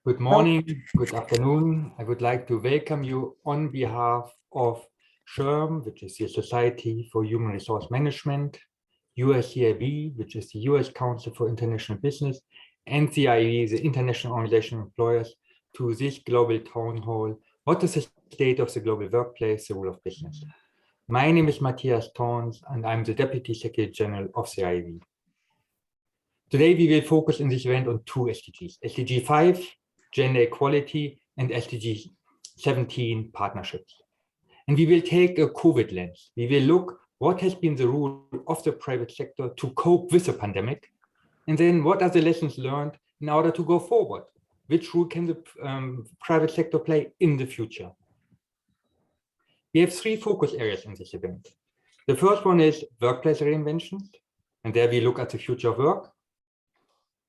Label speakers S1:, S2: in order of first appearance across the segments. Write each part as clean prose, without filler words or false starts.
S1: Good morning, good afternoon. I would like to welcome you on behalf of SHRM, which is the Society for Human Resource Management, USCIB, which is the US Council for International Business, and CIE, the International Organization of Employers, to this global town hall. What is the state of the global workplace, the role of business? My name is Matthias Thorns, and I'm the Deputy Secretary General of CIE. Today, we will focus in this event on two SDGs, SDG5, gender equality, and SDG17 partnerships. And we will take a COVID lens. We will look what has been the role of the private sector to cope with the pandemic, and then what are the lessons learned in order to go forward? Which role can the private sector play in the future? We have three focus areas in this event. The first one is workplace reinventions, and there we look at the future of work.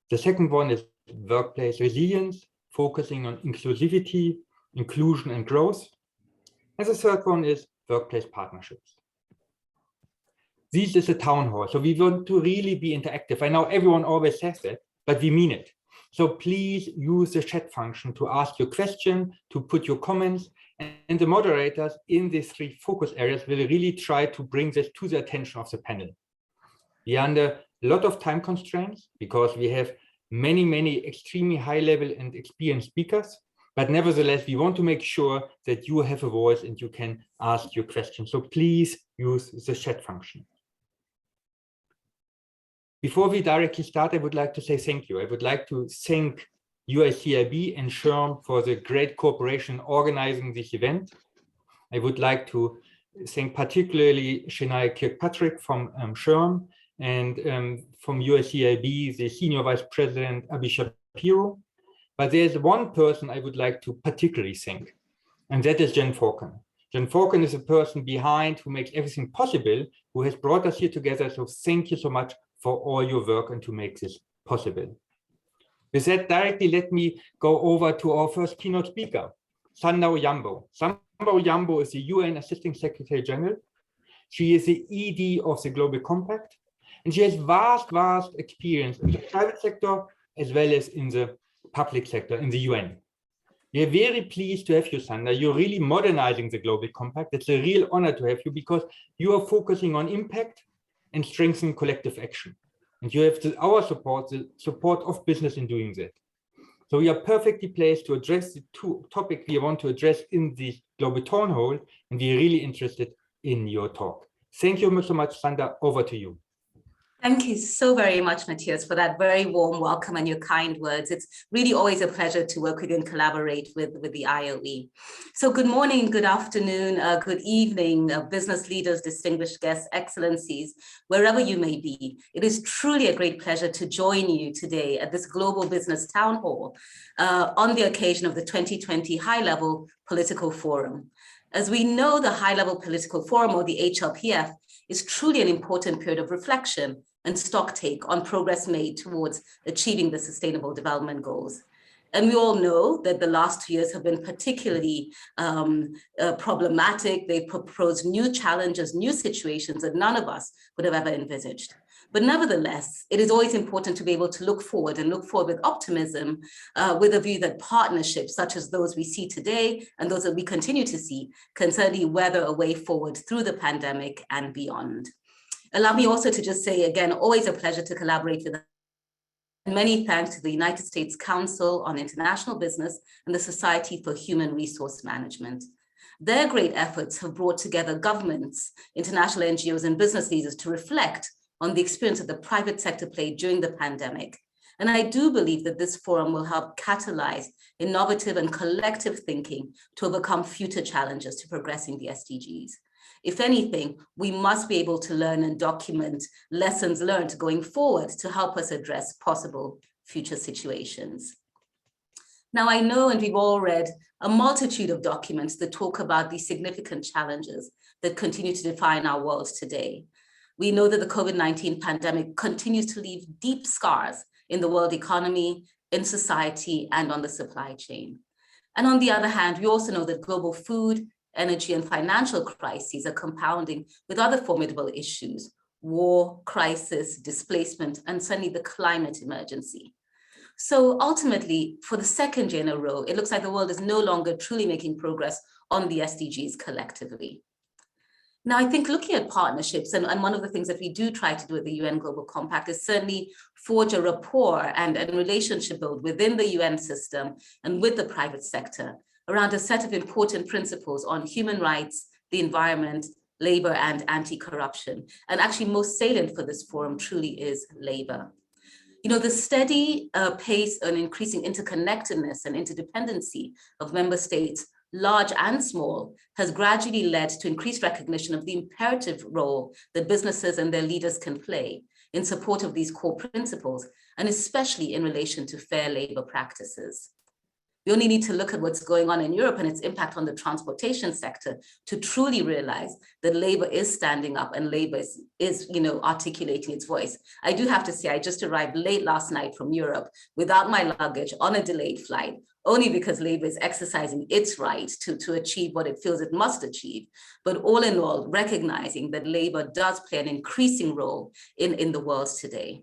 S1: The second one is workplace resilience, focusing on inclusivity, inclusion, and growth. And the third one is workplace partnerships. This is a town hall, so we want to really be interactive. I know everyone always says that, but we mean it. So please use the chat function to ask your question, to put your comments, and the moderators in these three focus areas will really try to bring this to the attention of the panel. We are under a lot of time constraints because we have many extremely high level and experienced speakers, but nevertheless, we want to make sure that you have a voice and you can ask your questions. So please use the chat function. Before we directly start, I would like to say thank you. I would like to thank USCIB and SHRM for the great cooperation organizing this event. I would like to thank particularly Shania Kirkpatrick from SHRM, and from USCIB, the Senior Vice President, Abi Shapiro. But there's one person I would like to particularly thank, and that is Jen Falcon. Jen Falcon is the person behind who makes everything possible, who has brought us here together. So thank you so much for all your work and to make this possible. With that, directly let me go over to our first keynote speaker, Sanda Ojiambo. Sanda Ojiambo is the UN Assistant Secretary General. She is the ED of the Global Compact. And she has vast experience in the private sector as well as in the public sector, in the UN. We are very pleased to have you, Sanda. You're really modernizing the Global Compact. It's a real honor to have you because you are focusing on impact and strengthening collective action. And you have our support, the support of business in doing that. So we are perfectly placed to address the two topics we want to address in the Global Town Hall, and we are really interested in your talk. Thank you so much, Sanda. Over to you.
S2: Thank you so very much, Matthias, for that very warm welcome and your kind words. It's really always a pleasure to work with you and collaborate with the IOE. So good morning, good afternoon, good evening, business leaders, distinguished guests, excellencies, wherever you may be. It is truly a great pleasure to join you today at this Global Business Town Hall on the occasion of the 2020 High Level Political Forum. As we know, the High Level Political Forum, or the HLPF, is truly an important period of reflection and stocktake on progress made towards achieving the Sustainable Development Goals. And we all know that the last 2 years have been particularly problematic. They proposed new challenges, new situations that none of us would have ever envisaged. But nevertheless, it is always important to be able to look forward with optimism, with a view that partnerships such as those we see today and those that we continue to see can certainly weather a way forward through the pandemic and beyond. Allow me also to just say again, always a pleasure to collaborate with them. Many thanks to the United States Council on International Business and the Society for Human Resource Management. Their great efforts have brought together governments, international NGOs, and business leaders to reflect on the experience that the private sector played during the pandemic. And I do believe that this forum will help catalyze innovative and collective thinking to overcome future challenges to progressing the SDGs. If anything, we must be able to learn and document lessons learned going forward to help us address possible future situations. Now, I know, and we've all read a multitude of documents that talk about the significant challenges that continue to define our world today. We know that the COVID-19 pandemic continues to leave deep scars in the world economy, in society, and on the supply chain. And on the other hand, we also know that global food, energy, and financial crises are compounding with other formidable issues: war, crisis, displacement, and certainly the climate emergency. So ultimately, for the second year in a row, it looks like the world is no longer truly making progress on the SDGs collectively. Now, I think looking at partnerships, and one of the things that we do try to do with the UN Global Compact is certainly forge a rapport and a relationship build within the UN system and with the private sector around a set of important principles on human rights, the environment, labor, and anti-corruption. And actually most salient for this forum truly is labor. You know, the steady pace and increasing interconnectedness and interdependency of member states, large and small, has gradually led to increased recognition of the imperative role that businesses and their leaders can play in support of these core principles, and especially in relation to fair labor practices. We only need to look at what's going on in Europe and its impact on the transportation sector to truly realize that labor is standing up and labor is articulating its voice. I do have to say, I just arrived late last night from Europe without my luggage on a delayed flight, only because labor is exercising its right to achieve what it feels it must achieve. But all in all, recognizing that labor does play an increasing role in the world today.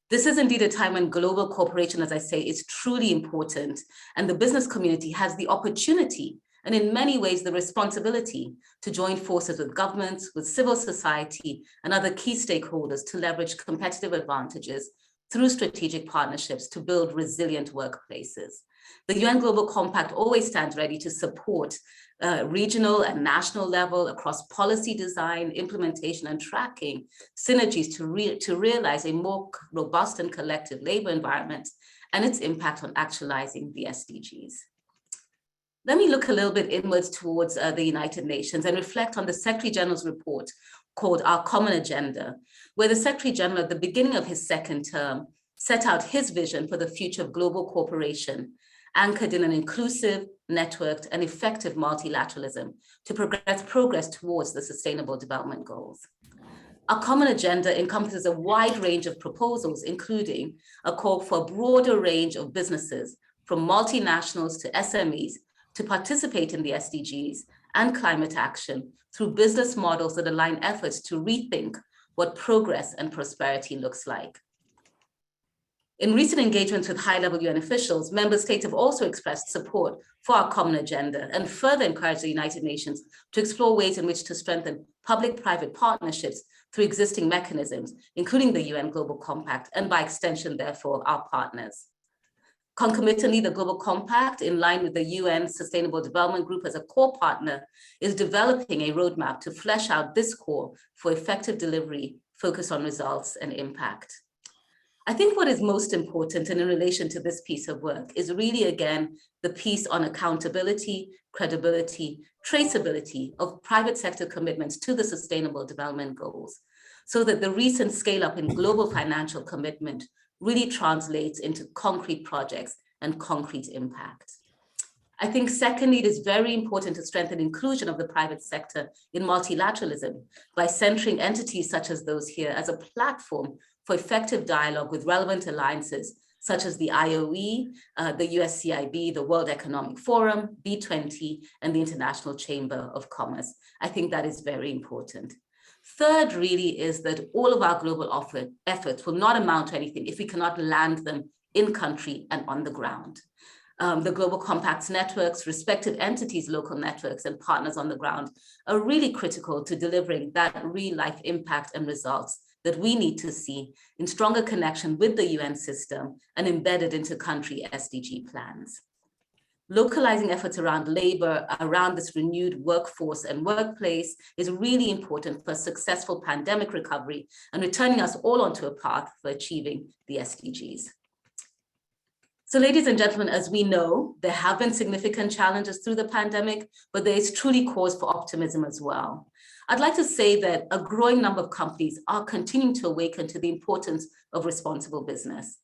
S2: This is indeed a time when global cooperation, as I say, is truly important, and the business community has the opportunity, and in many ways the responsibility, to join forces with governments, with civil society, and other key stakeholders to leverage competitive advantages through strategic partnerships to build resilient workplaces. The UN Global Compact always stands ready to support regional and national level across policy design, implementation, and tracking synergies to realize a more robust and collective labor environment and its impact on actualizing the SDGs. Let me look a little bit inwards towards the United Nations and reflect on the Secretary General's report called Our Common Agenda, where the Secretary General at the beginning of his second term set out his vision for the future of global cooperation, anchored in an inclusive, networked, and effective multilateralism to progress towards the Sustainable Development Goals. Our common agenda encompasses a wide range of proposals, including a call for a broader range of businesses, from multinationals to SMEs, to participate in the SDGs and climate action through business models that align efforts to rethink what progress and prosperity looks like. In recent engagements with high-level UN officials, member states have also expressed support for our common agenda and further encouraged the United Nations to explore ways in which to strengthen public-private partnerships through existing mechanisms, including the UN Global Compact, and by extension, therefore, our partners. Concomitantly, the Global Compact, in line with the UN Sustainable Development Group as a core partner, is developing a roadmap to flesh out this core for effective delivery focused on results and impact. I think what is most important and in relation to this piece of work is really, again, the piece on accountability, credibility, traceability of private sector commitments to the Sustainable Development Goals, so that the recent scale up in global financial commitment really translates into concrete projects and concrete impact. I think secondly, it is very important to strengthen inclusion of the private sector in multilateralism by centering entities such as those here as a platform for effective dialogue with relevant alliances such as the IOE, the USCIB, the World Economic Forum, B20, and the International Chamber of Commerce. I think that is very important. Third really is that all of our global efforts will not amount to anything if we cannot land them in country and on the ground. The Global Compact's networks, respective entities, local networks, and partners on the ground are really critical to delivering that real life impact and results that we need to see in stronger connection with the UN system and embedded into country SDG plans. Localizing efforts around labor, around this renewed workforce and workplace is really important for successful pandemic recovery and returning us all onto a path for achieving the SDGs. So ladies and gentlemen, as we know, there have been significant challenges through the pandemic, but there is truly cause for optimism as well. I'd like to say that a growing number of companies are continuing to awaken to the importance of responsible business.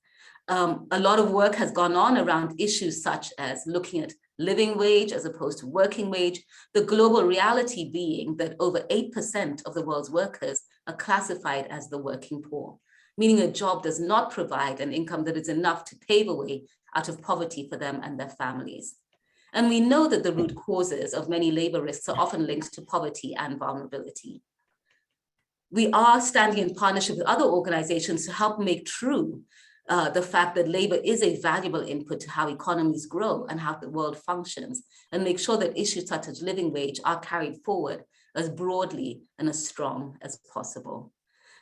S2: A lot of work has gone on around issues such as looking at living wage as opposed to working wage, the global reality being that over 8% of the world's workers are classified as the working poor. meaning a job does not provide an income that is enough to pave a way out of poverty for them and their families. And we know that the root causes of many labor risks are often linked to poverty and vulnerability. We are standing in partnership with other organizations to help make true the fact that labor is a valuable input to how economies grow and how the world functions, and make sure that issues such as living wage are carried forward as broadly and as strong as possible.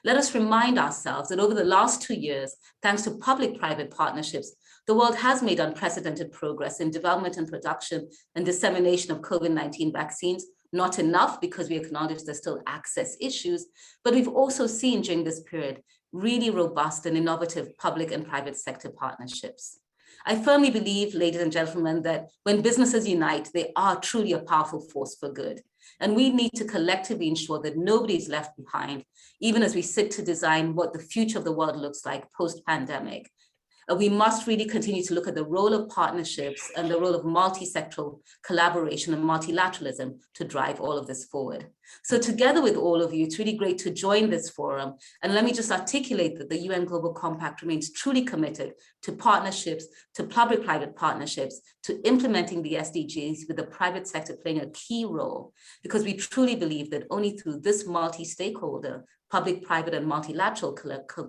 S2: Let us remind ourselves that over the last 2 years, thanks to public-private partnerships, the world has made unprecedented progress in development and production and dissemination of COVID-19 vaccines. Not enough, because we acknowledge there's still access issues, but we've also seen during this period really robust and innovative public and private sector partnerships. I firmly believe, ladies and gentlemen, that when businesses unite, they are truly a powerful force for good. And we need to collectively ensure that nobody is left behind, even as we sit to design what the future of the world looks like post-pandemic. We must really continue to look at the role of partnerships and the role of multi-sectoral collaboration and multilateralism to drive all of this forward. So together with all of you, it's really great to join this forum. And let me just articulate that the UN Global Compact remains truly committed to partnerships, to public-private partnerships, to implementing the SDGs with the private sector playing a key role, because we truly believe that only through this multi-stakeholder, public, private, and multilateral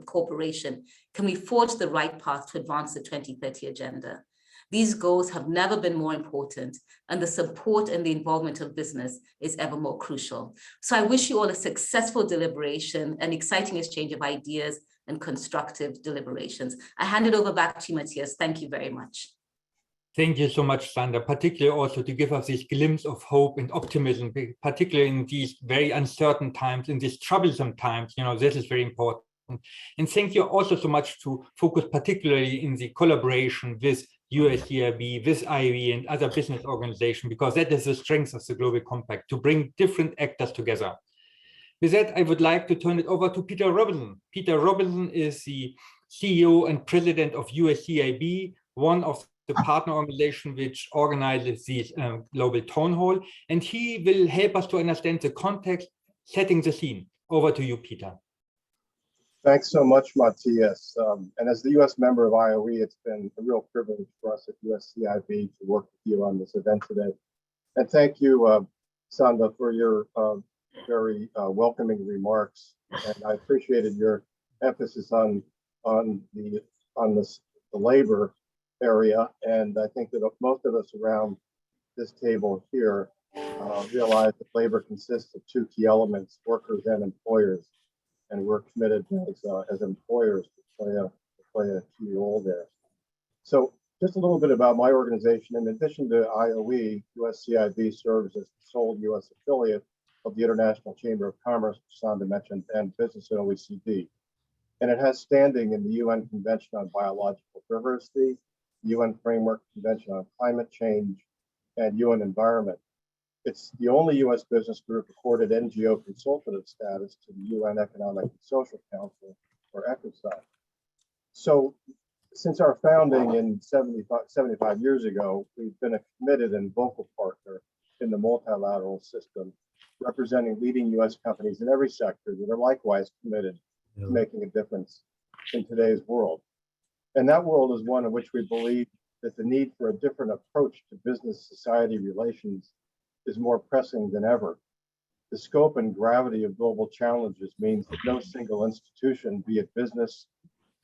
S2: cooperation can we forge the right path to advance the 2030 agenda. These goals have never been more important, and the support and the involvement of business is ever more crucial. So I wish you all a successful deliberation, an exciting exchange of ideas, and constructive deliberations. I hand it over back to you, Matthias. Thank you very much.
S1: Thank you so much, Sanda, particularly also to give us this glimpse of hope and optimism, particularly in these very uncertain times, in these troublesome times. You know, this is very important. And thank you also so much to focus particularly in the collaboration with USCIB, with IOE and other business organizations, because that is the strength of the Global Compact, to bring different actors together. With that, I would like to turn it over to Peter Robinson. Peter Robinson is the CEO and president of USCIB, one of the partner organization which organizes this global town hall, and he will help us to understand the context, setting the scene. Over to you, Peter.
S3: Thanks so much, Matthias. And as the U.S. member of IOE, it's been a real privilege for us at USCIB to work with you on this event today. And thank you, Sanda, for your very welcoming remarks. And I appreciated your emphasis on the labor area. And I think that most of us around this table here realize that labor consists of two key elements, workers and employers. And we're committed as employers to play a key role there. So just a little bit about my organization. In addition to IOE, USCIB serves as the sole U.S. affiliate of the International Chamber of Commerce, which Sanda mentioned, and business at OECD. And it has standing in the UN Convention on Biological Diversity, UN Framework Convention on Climate Change, and UN Environment. It's the only U.S. business group accorded NGO consultative status to the UN Economic and Social Council, or ECOSOC. So since our founding in 75 years ago, we've been a committed and vocal partner in the multilateral system, representing leading U.S. companies in every sector that are likewise committed to making a difference in today's world. And that world is one in which we believe that the need for a different approach to business-society relations is more pressing than ever. The scope and gravity of global challenges means that no single institution, be it business,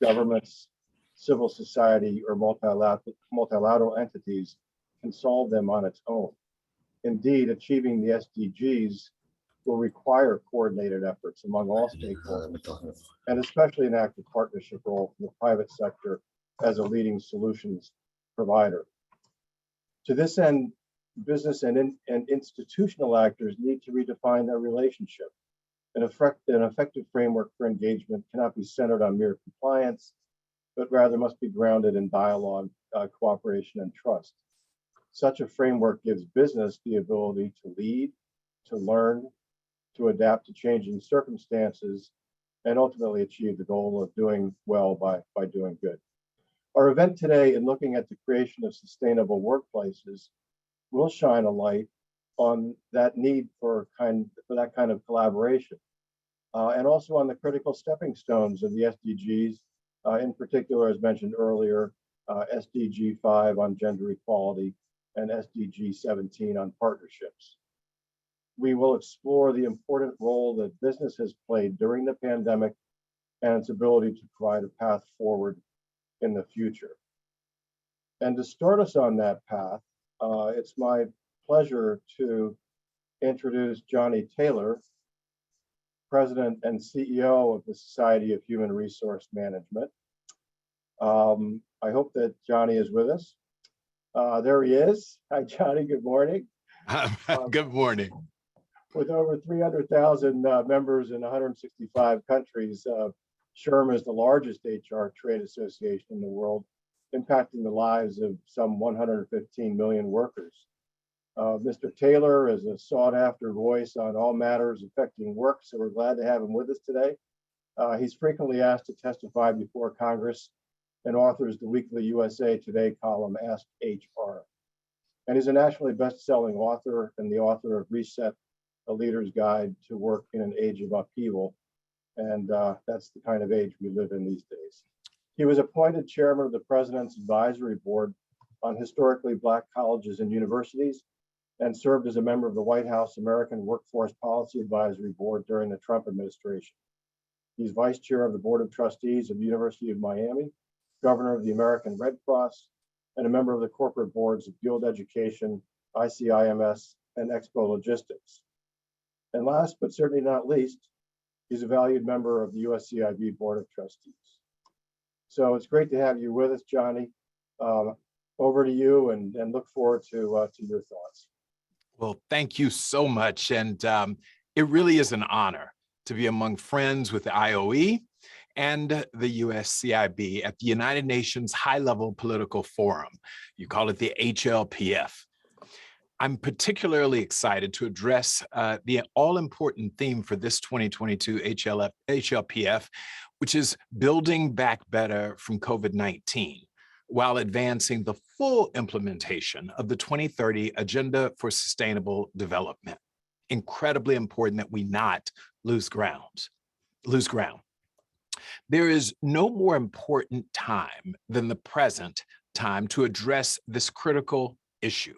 S3: governments, civil society, or multilateral entities, can solve them on its own. Indeed, achieving the SDGs will require coordinated efforts among all stakeholders, and especially an active partnership role from the private sector as a leading solutions provider. To this end, business and institutional actors need to redefine their relationship. An effective framework for engagement cannot be centered on mere compliance, but rather must be grounded in dialogue, cooperation, and trust. Such a framework gives business the ability to lead, to learn, to adapt to changing circumstances, and ultimately achieve the goal of doing well by doing good. Our event today, in looking at the creation of sustainable workplaces, will shine a light on that need for that kind of collaboration. and also on the critical stepping stones of the SDGs, in particular, as mentioned earlier, SDG5 on gender equality and SDG17 on partnerships. We will explore the important role that business has played during the pandemic and its ability to provide a path forward in the future. And to start us on that path, it's my pleasure to introduce Johnny Taylor, President and CEO of the Society of Human Resource Management. I hope that Johnny is with us. There he is. Hi, Johnny. Good morning.
S4: Good morning.
S3: With over 300,000 members in 165 countries, SHRM is the largest HR trade association in the world, impacting the lives of some 115 million workers. Mr. Taylor is a sought-after voice on all matters affecting work, so we're glad to have him with us today. He's frequently asked to testify before Congress and authors the weekly USA Today column, Ask HR. And he's a nationally best-selling author and the author of Reset, A Leader's Guide to Work in an Age of Upheaval. And that's the kind of age we live in these days. He was appointed chairman of the President's Advisory Board on Historically Black Colleges and Universities and served as a member of the White House American Workforce Policy Advisory Board during the Trump administration. He's vice chair of the Board of Trustees of the University of Miami, governor of the American Red Cross, and a member of the corporate boards of Guild Education, ICIMS, and Expo Logistics. And last but certainly not least, he's a valued member of the USCIB Board of Trustees. So it's great to have you with us, Johnny. Over to you, and look forward to your thoughts.
S4: Well, thank you so much. And it really is an honor to be among friends with the IOE and the USCIB at the United Nations High-Level Political Forum. You call it the HLPF. I'm particularly excited to address the all-important theme for this 2022 HLPF, which is building back better from COVID-19, while advancing the full implementation of the 2030 Agenda for Sustainable Development. Incredibly important that we not lose ground. There is no more important time than the present time to address this critical issue.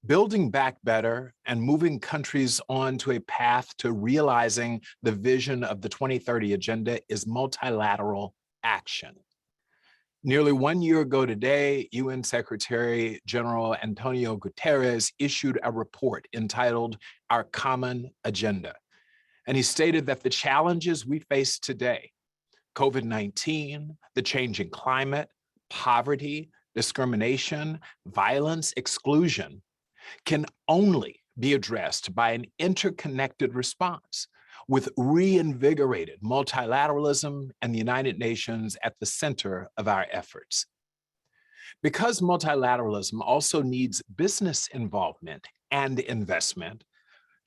S4: Building back better and moving countries onto a path to realizing the vision of the 2030 Agenda is multilateral action. Nearly 1 year ago today, UN Secretary General Antonio Guterres issued a report entitled Our Common Agenda. And he stated that the challenges we face today, COVID-19, the changing climate, poverty, discrimination, violence, exclusion, can only be addressed by an interconnected response with reinvigorated multilateralism and the United Nations at the center of our efforts. Because multilateralism also needs business involvement and investment,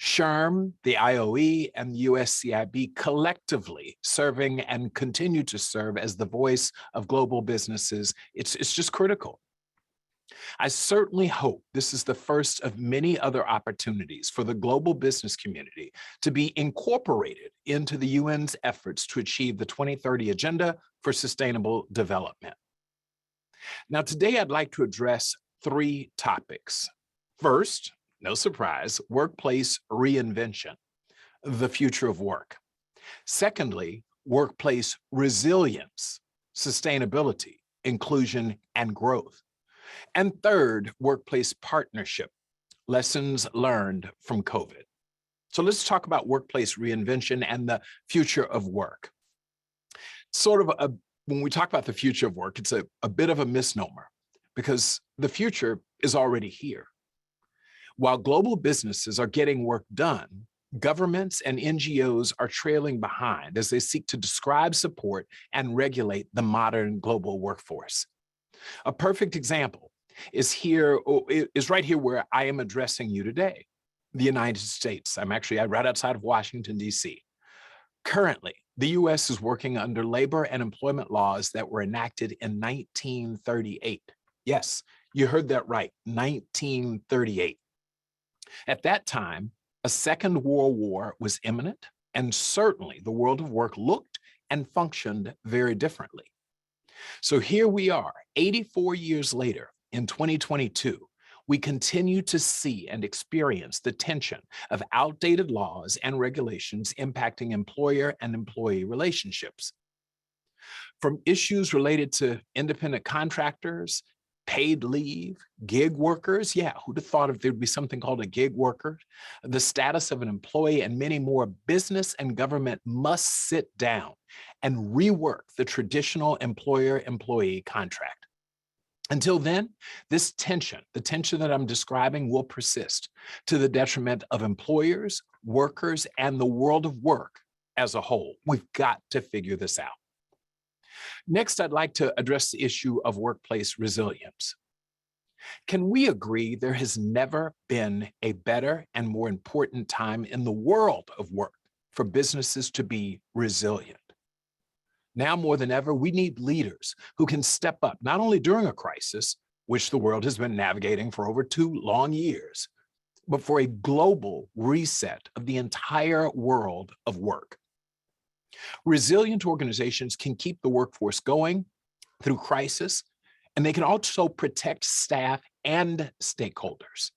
S4: SHRM, the IOE, and the USCIB collectively serving and continue to serve as the voice of global businesses, it's just critical. I certainly hope this is the first of many other opportunities for the global business community to be incorporated into the UN's efforts to achieve the 2030 Agenda for Sustainable Development. Now, today I'd like to address 3 topics. First, no surprise, workplace reinvention, the future of work. Secondly, workplace resilience, sustainability, inclusion, and growth. And third, workplace partnership, lessons learned from COVID. So let's talk about workplace reinvention and the future of work. When we talk about the future of work, it's a bit of a misnomer because the future is already here. While global businesses are getting work done, governments and NGOs are trailing behind as they seek to describe, support, and regulate the modern global workforce. A perfect example is right here where I am addressing you today, the United States. I'm right outside of Washington, D.C. Currently, the U.S. is working under labor and employment laws that were enacted in 1938. Yes, you heard that right, 1938. At that time, a second world war was imminent, And certainly the world of work looked and functioned very differently. So here we are, 84 years later in 2022, we continue to see and experience the tension of outdated laws and regulations impacting employer and employee relationships. From issues related to independent contractors, paid leave, gig workers, yeah, who'd have thought if there'd be something called a gig worker, the status of an employee, and many more, business and government must sit down and rework the traditional employer-employee contract. Until then, this tension, the tension that I'm describing, will persist to the detriment of employers, workers, and the world of work as a whole. We've got to figure this out. Next, I'd like to address the issue of workplace resilience. Can we agree there has never been a better and more important time in the world of work for businesses to be resilient? Now more than ever, we need leaders who can step up, not only during a crisis, which the world has been navigating for over 2 long years, but for a global reset of the entire world of work. Resilient organizations can keep the workforce going through crisis, and they can also protect staff and stakeholders.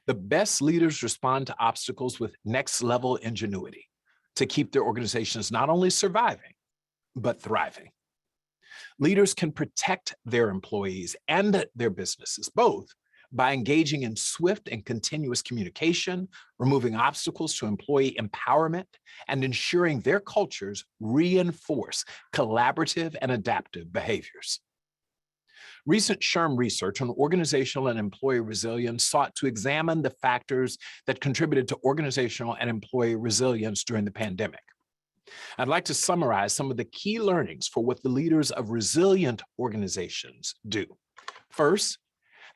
S4: The best leaders respond to obstacles with next-level ingenuity to keep their organizations not only surviving, but thriving. Leaders can protect their employees and their businesses, both by engaging in swift and continuous communication, removing obstacles to employee empowerment, and ensuring their cultures reinforce collaborative and adaptive behaviors. Recent SHRM research on organizational and employee resilience sought to examine the factors that contributed to organizational and employee resilience during the pandemic. I'd like to summarize some of the key learnings for what the leaders of resilient organizations do. First,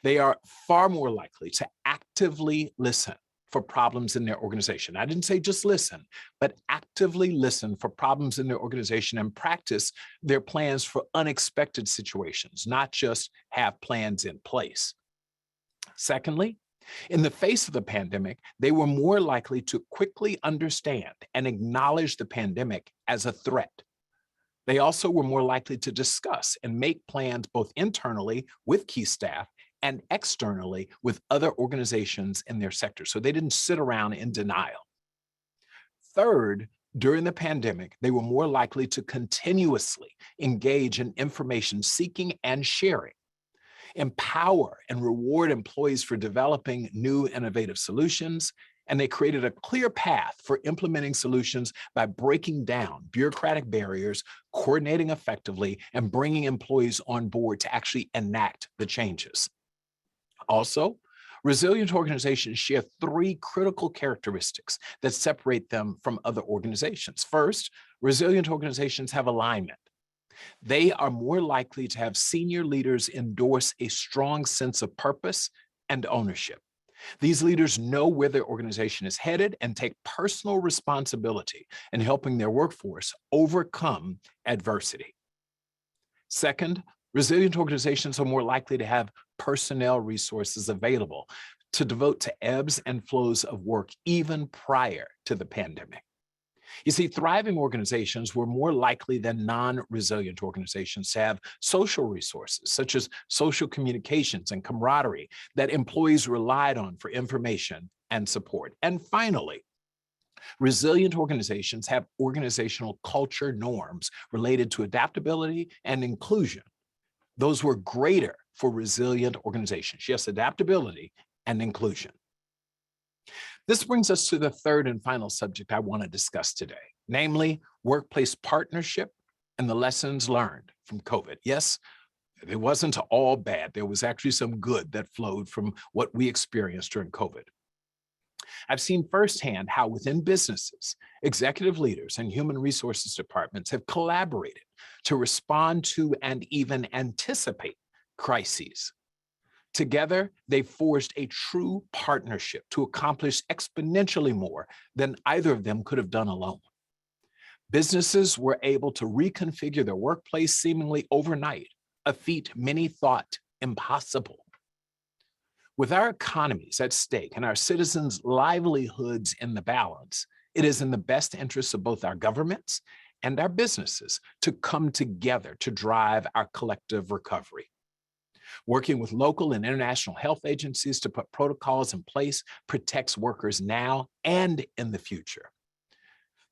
S4: they are far more likely to actively listen for problems in their organization. I didn't say just listen, but actively listen for problems in their organization and practice their plans for unexpected situations, not just have plans in place. Secondly, in the face of the pandemic, they were more likely to quickly understand and acknowledge the pandemic as a threat. They also were more likely to discuss and make plans both internally with key staff and externally with other organizations in their sector. So they didn't sit around in denial. Third, during the pandemic, they were more likely to continuously engage in information seeking and sharing, empower and reward employees for developing new innovative solutions, and they created a clear path for implementing solutions by breaking down bureaucratic barriers, coordinating effectively, and bringing employees on board to actually enact the changes. Also, resilient organizations share 3 critical characteristics that separate them from other organizations. First, resilient organizations have alignment. They are more likely to have senior leaders endorse a strong sense of purpose and ownership. These leaders know where their organization is headed and take personal responsibility in helping their workforce overcome adversity. Second, resilient organizations are more likely to have personnel resources available to devote to ebbs and flows of work even prior to the pandemic. You see, thriving organizations were more likely than non-resilient organizations to have social resources, such as social communications and camaraderie, that employees relied on for information and support. And finally, resilient organizations have organizational culture norms related to adaptability and inclusion. Those were greater for resilient organizations. Yes, adaptability and inclusion. This brings us to the third and final subject I want to discuss today, namely workplace partnership and the lessons learned from COVID. Yes, it wasn't all bad. There was actually some good that flowed from what we experienced during COVID. I've seen firsthand how within businesses, executive leaders and human resources departments have collaborated to respond to and even anticipate crises. Together, they forged a true partnership to accomplish exponentially more than either of them could have done alone. Businesses were able to reconfigure their workplace seemingly overnight, a feat many thought impossible. With our economies at stake and our citizens' livelihoods in the balance, It is in the best interests of both our governments and our businesses to come together to drive our collective recovery. Working with local and international health agencies to put protocols in place protects workers now and in the future.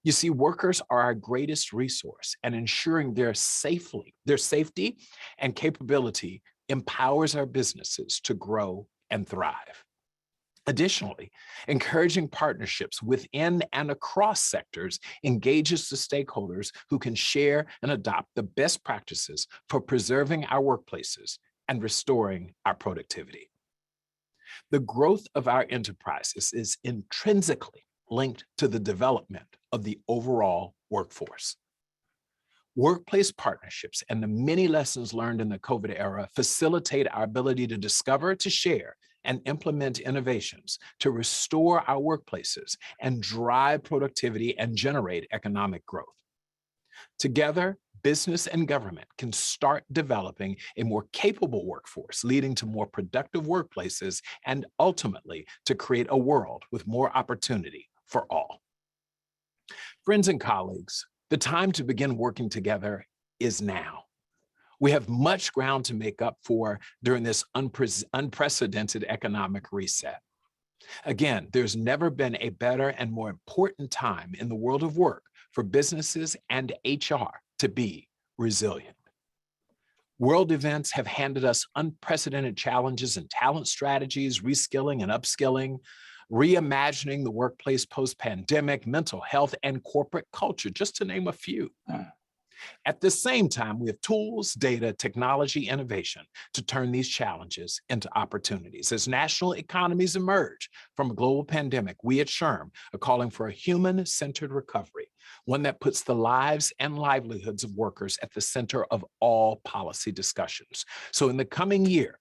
S4: You see, workers are our greatest resource, and ensuring their safety and capability empowers our businesses to grow and thrive. Additionally, encouraging partnerships within and across sectors engages the stakeholders who can share and adopt the best practices for preserving our workplaces and restoring our productivity. The growth of our enterprises is intrinsically linked to the development of the overall workforce. Workplace partnerships and the many lessons learned in the COVID era facilitate our ability to discover, to share, and implement innovations to restore our workplaces and drive productivity and generate economic growth. Together, business and government can start developing a more capable workforce, leading to more productive workplaces and ultimately to create a world with more opportunity for all. Friends and colleagues, the time to begin working together is now. We have much ground to make up for during this unprecedented economic reset. Again, there's never been a better and more important time in the world of work for businesses and HR to be resilient. World events have handed us unprecedented challenges in talent strategies, reskilling and upskilling, reimagining the workplace post-pandemic, mental health, and corporate culture, just to name a few. At the same time, we have tools, data, technology, innovation to turn these challenges into opportunities. As national economies emerge from a global pandemic, we at SHRM are calling for a human-centered recovery, one that puts the lives and livelihoods of workers at the center of all policy discussions. So in the coming year,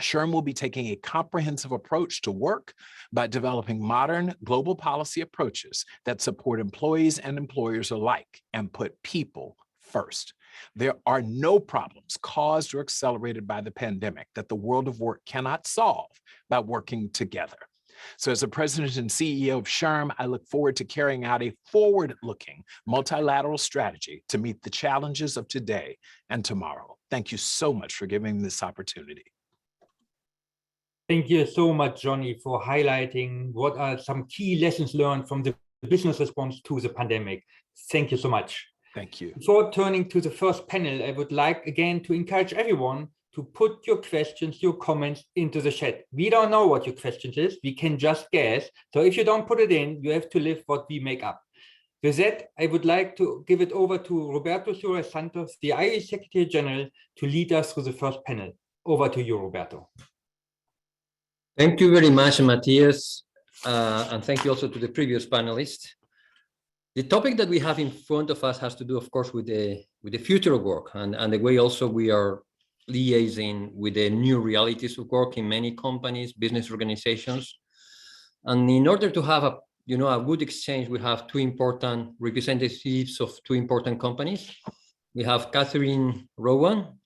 S4: SHRM will be taking a comprehensive approach to work by developing modern global policy approaches that support employees and employers alike and put people first. There are no problems caused or accelerated by the pandemic that the world of work cannot solve by working together. So as the president and CEO of SHRM, I look forward to carrying out a forward-looking multilateral strategy to meet the challenges of today and tomorrow. Thank you so much for giving me this opportunity.
S1: Thank you so much, Johnny, for highlighting what are some key lessons learned from the business response to the pandemic. Thank you so much.
S4: Thank you.
S1: Before turning to the first panel, I would like again to encourage everyone to put your questions, your comments into the chat. We don't know what your questions is. We can just guess. So if you don't put it in, you have to live what we make up. With that, I would like to give it over to Roberto Suarez Santos, the IOE Secretary General, to lead us through the first panel. Over to you, Roberto.
S5: Thank you very much, Matthias, and thank you also to the previous panelists. The topic that we have in front of us has to do, of course, with the future of work and the way also we are liaising with the new realities of work in many companies, business organizations. And in order to have a good exchange, we have two important representatives of two important companies. We have Kathryn Rowan.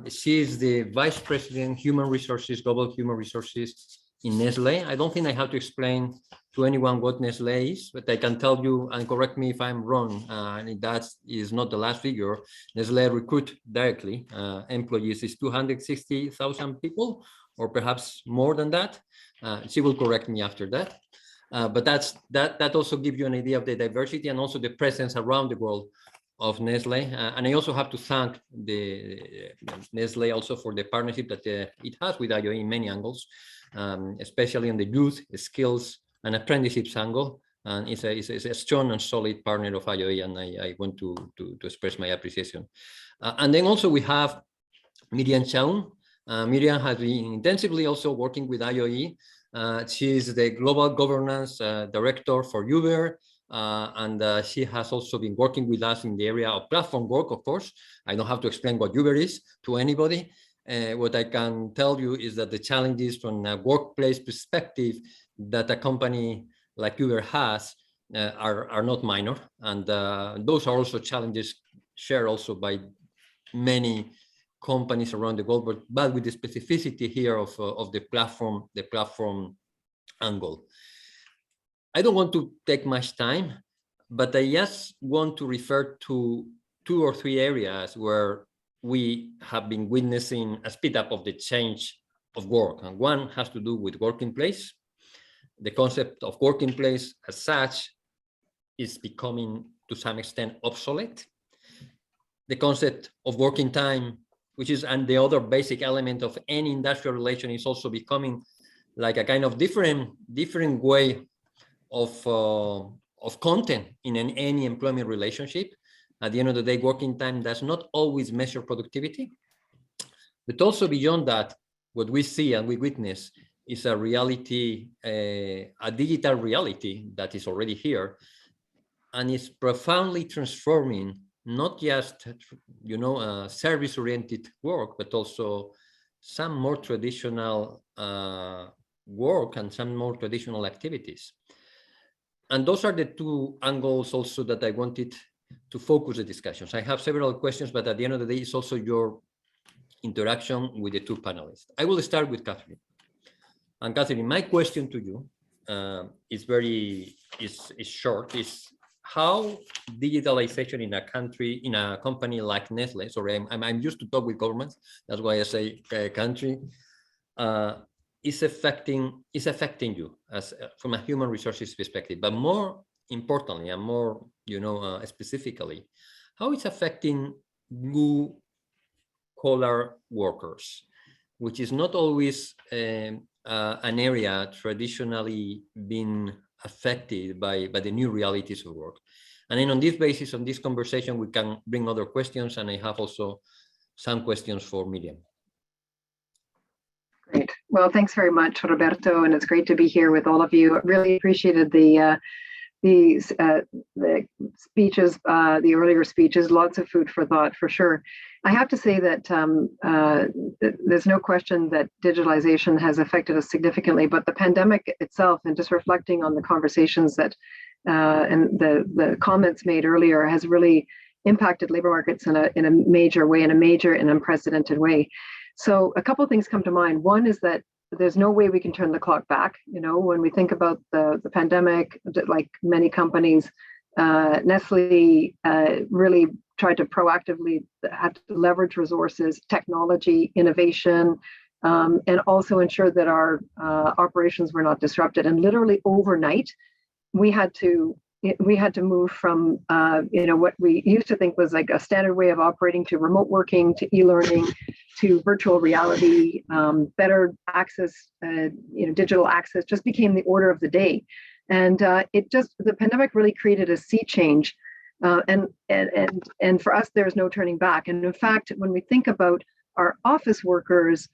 S5: She is the Vice President, Human Resources, Global Human Resources in Nestlé. I don't think I have to explain to anyone what Nestlé is, but I can tell you, and correct me if I'm wrong, and that is not the last figure. Nestlé recruit directly employees is 260,000 people, or perhaps more than that. She will correct me after that. But that also gives you an idea of the diversity and also the presence around the world of Nestlé. And I also have to thank the Nestlé also for the partnership that it has with IOE in many angles, especially in the youth, skills, and apprenticeships angle. And it's a strong and solid partner of IOE, and I want to express my appreciation. And then also we have Miriam Chaum. Miriam has been intensively also working with IOE. She's the Global Governance Director for Uber. And she has also been working with us in the area of platform work, of course. I don't have to explain what Uber is to anybody. What I can tell you is that the challenges from a workplace perspective that a company like Uber has are not minor. And those are also challenges shared also by many companies around the world, but with the specificity here of the platform angle. I don't want to take much time, but I just want to refer to 2 or 3 areas where we have been witnessing a speed up of the change of work. And one has to do with working place. The concept of working place as such is becoming to some extent obsolete. The concept of working time, which is and the other basic element of any industrial relation, is also becoming like a kind of different way of content in any employment relationship. At the end of the day, working time does not always measure productivity, but also beyond that, what we see and we witness is a reality, a digital reality that is already here and is profoundly transforming not just, service-oriented work, but also some more traditional work and some more traditional activities. And those are the 2 angles also that I wanted to focus the discussions. I have several questions, but at the end of the day, it's also your interaction with the 2 panelists. I will start with Kathryn. And Kathryn, my question to you is short, is how digitalization in a company like Nestlé, sorry, I'm used to talk with governments, that's why I say country, is affecting you as from a human resources perspective, but more importantly and more specifically, how it's affecting blue collar workers, which is not always an area traditionally been affected by the new realities of work. And then on this basis, on this conversation, we can bring other questions, and I have also some questions for Miriam.
S6: Great. Well, thanks very much, Roberto, and it's great to be here with all of you. I really appreciated the speeches, the earlier speeches, lots of food for thought for sure. I have to say that there's no question that digitalization has affected us significantly, but the pandemic itself, and just reflecting on the conversations that and the comments made earlier, has really impacted labor markets in a major way, in a major and unprecedented way. So a couple of things come to mind. One is that there's no way we can turn the clock back. When we think about the pandemic, like many companies, Nestlé really tried to proactively have to leverage resources, technology, innovation, and also ensure that our operations were not disrupted. And literally overnight, we had to move from what we used to think was like a standard way of operating to remote working, to e-learning, to virtual reality, better access, digital access just became the order of the day. And the pandemic really created a sea change. And for us, there's no turning back. And in fact, when we think about our office workers,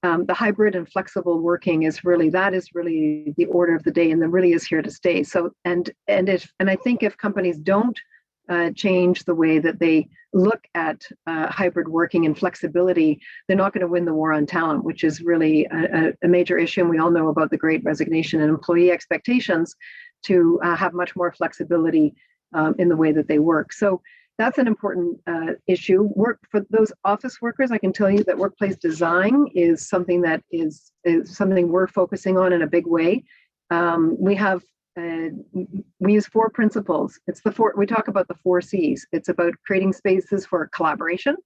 S6: the hybrid and flexible working is really the order of the day, and that really is here to stay. So and I think if companies don't change the way that they look at hybrid working and flexibility, they're not going to win the war on talent, which is really a major issue. And we all know about the Great Resignation and employee expectations to have much more flexibility in the way that they work. So that's an important issue. Work for those office workers, I can tell you that workplace design is something that is something we're focusing on in a big way. We use 4 principles. We talk about the 4 C's. It's about creating spaces for collaboration,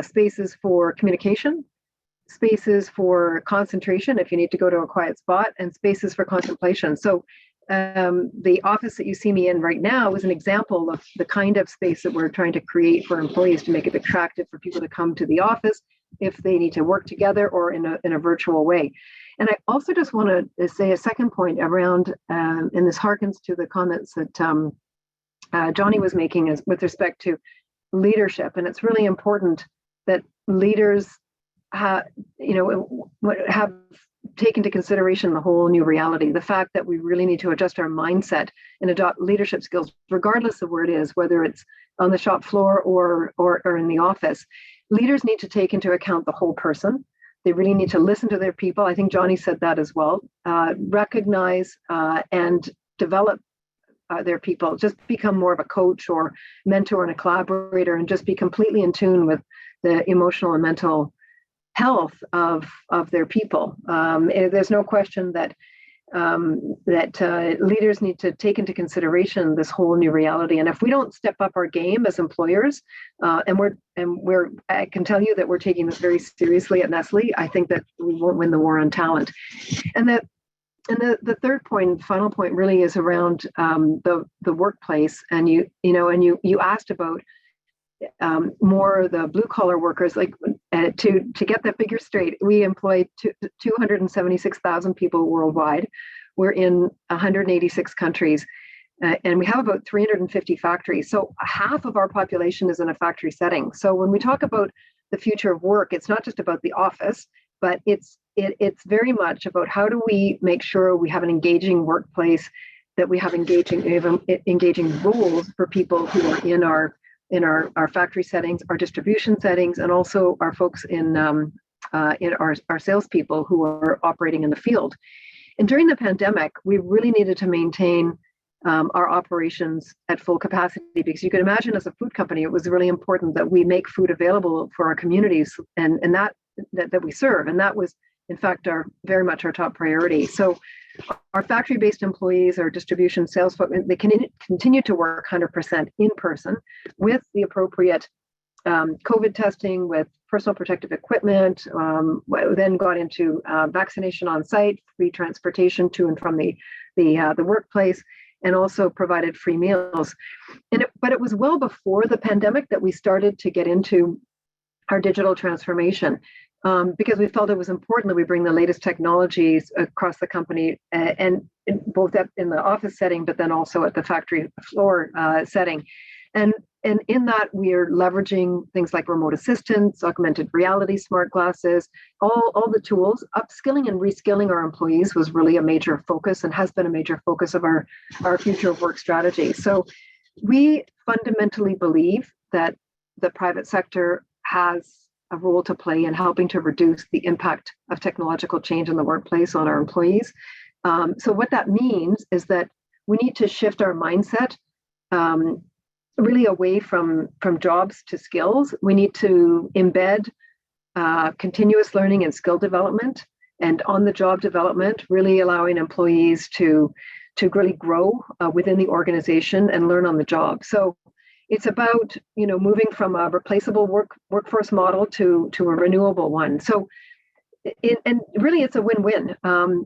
S6: spaces for communication, spaces for concentration if you need to go to a quiet spot, and spaces for contemplation. So the office that you see me in right now is an example of the kind of space that we're trying to create for employees to make it attractive for people to come to the office if they need to work together or in a virtual way. And I also just want to say a second point around, and this harkens to the comments that Johnny was making with respect to leadership. And it's really important that leaders have take into consideration the whole new reality, the fact that we really need to adjust our mindset and adopt leadership skills, regardless of where it is, whether it's on the shop floor or in the office. Leaders need to take into account the whole person. They really need to listen to their people. I think Johnny said that as well. Recognize and develop their people, just become more of a coach or mentor and a collaborator, and just be completely in tune with the emotional and mental health of their people. There's no question that leaders need to take into consideration this whole new reality. And if we don't step up our game as employers, I can tell you that we're taking this very seriously at Nestlé, I think that we won't win the war on talent. And the third point, final point, really is around the workplace. And you asked about more the blue collar workers. Like to get that figure straight, we employ 276,000 people worldwide. We're in 186 countries, and we have about 350 factories. So half of our population is in a factory setting. So when we talk about the future of work, it's not just about the office, but it's very much about how do we make sure we have an engaging workplace, that we have engaging roles for people who are in our factory settings, our distribution settings, and also our folks in our salespeople who are operating in the field. And during the pandemic, we really needed to maintain our operations at full capacity, because you can imagine as a food company, it was really important that we make food available for our communities and that we serve. And that was, in fact, very much our top priority. So our factory-based employees, our distribution sales folks, they can continue to work 100% in person with the appropriate COVID testing, with personal protective equipment, then got into vaccination on site, free transportation to and from the workplace, and also provided free meals. But it was well before the pandemic that we started to get into our digital transformation, because we felt it was important that we bring the latest technologies across the company, and both in the office setting, but then also at the factory floor setting. And in that, we are leveraging things like remote assistance, augmented reality, smart glasses, all the tools. Upskilling and reskilling our employees was really a major focus and has been a major focus of our future of work strategy. So we fundamentally believe that the private sector has a role to play in helping to reduce the impact of technological change in the workplace on our employees. So what that means is that we need to shift our mindset really away from jobs to skills. We need to embed continuous learning and skill development and on-the-job development, really allowing employees to really grow within the organization and learn on the job. So it's about moving from a replaceable workforce model to a renewable one. So and really it's a win-win.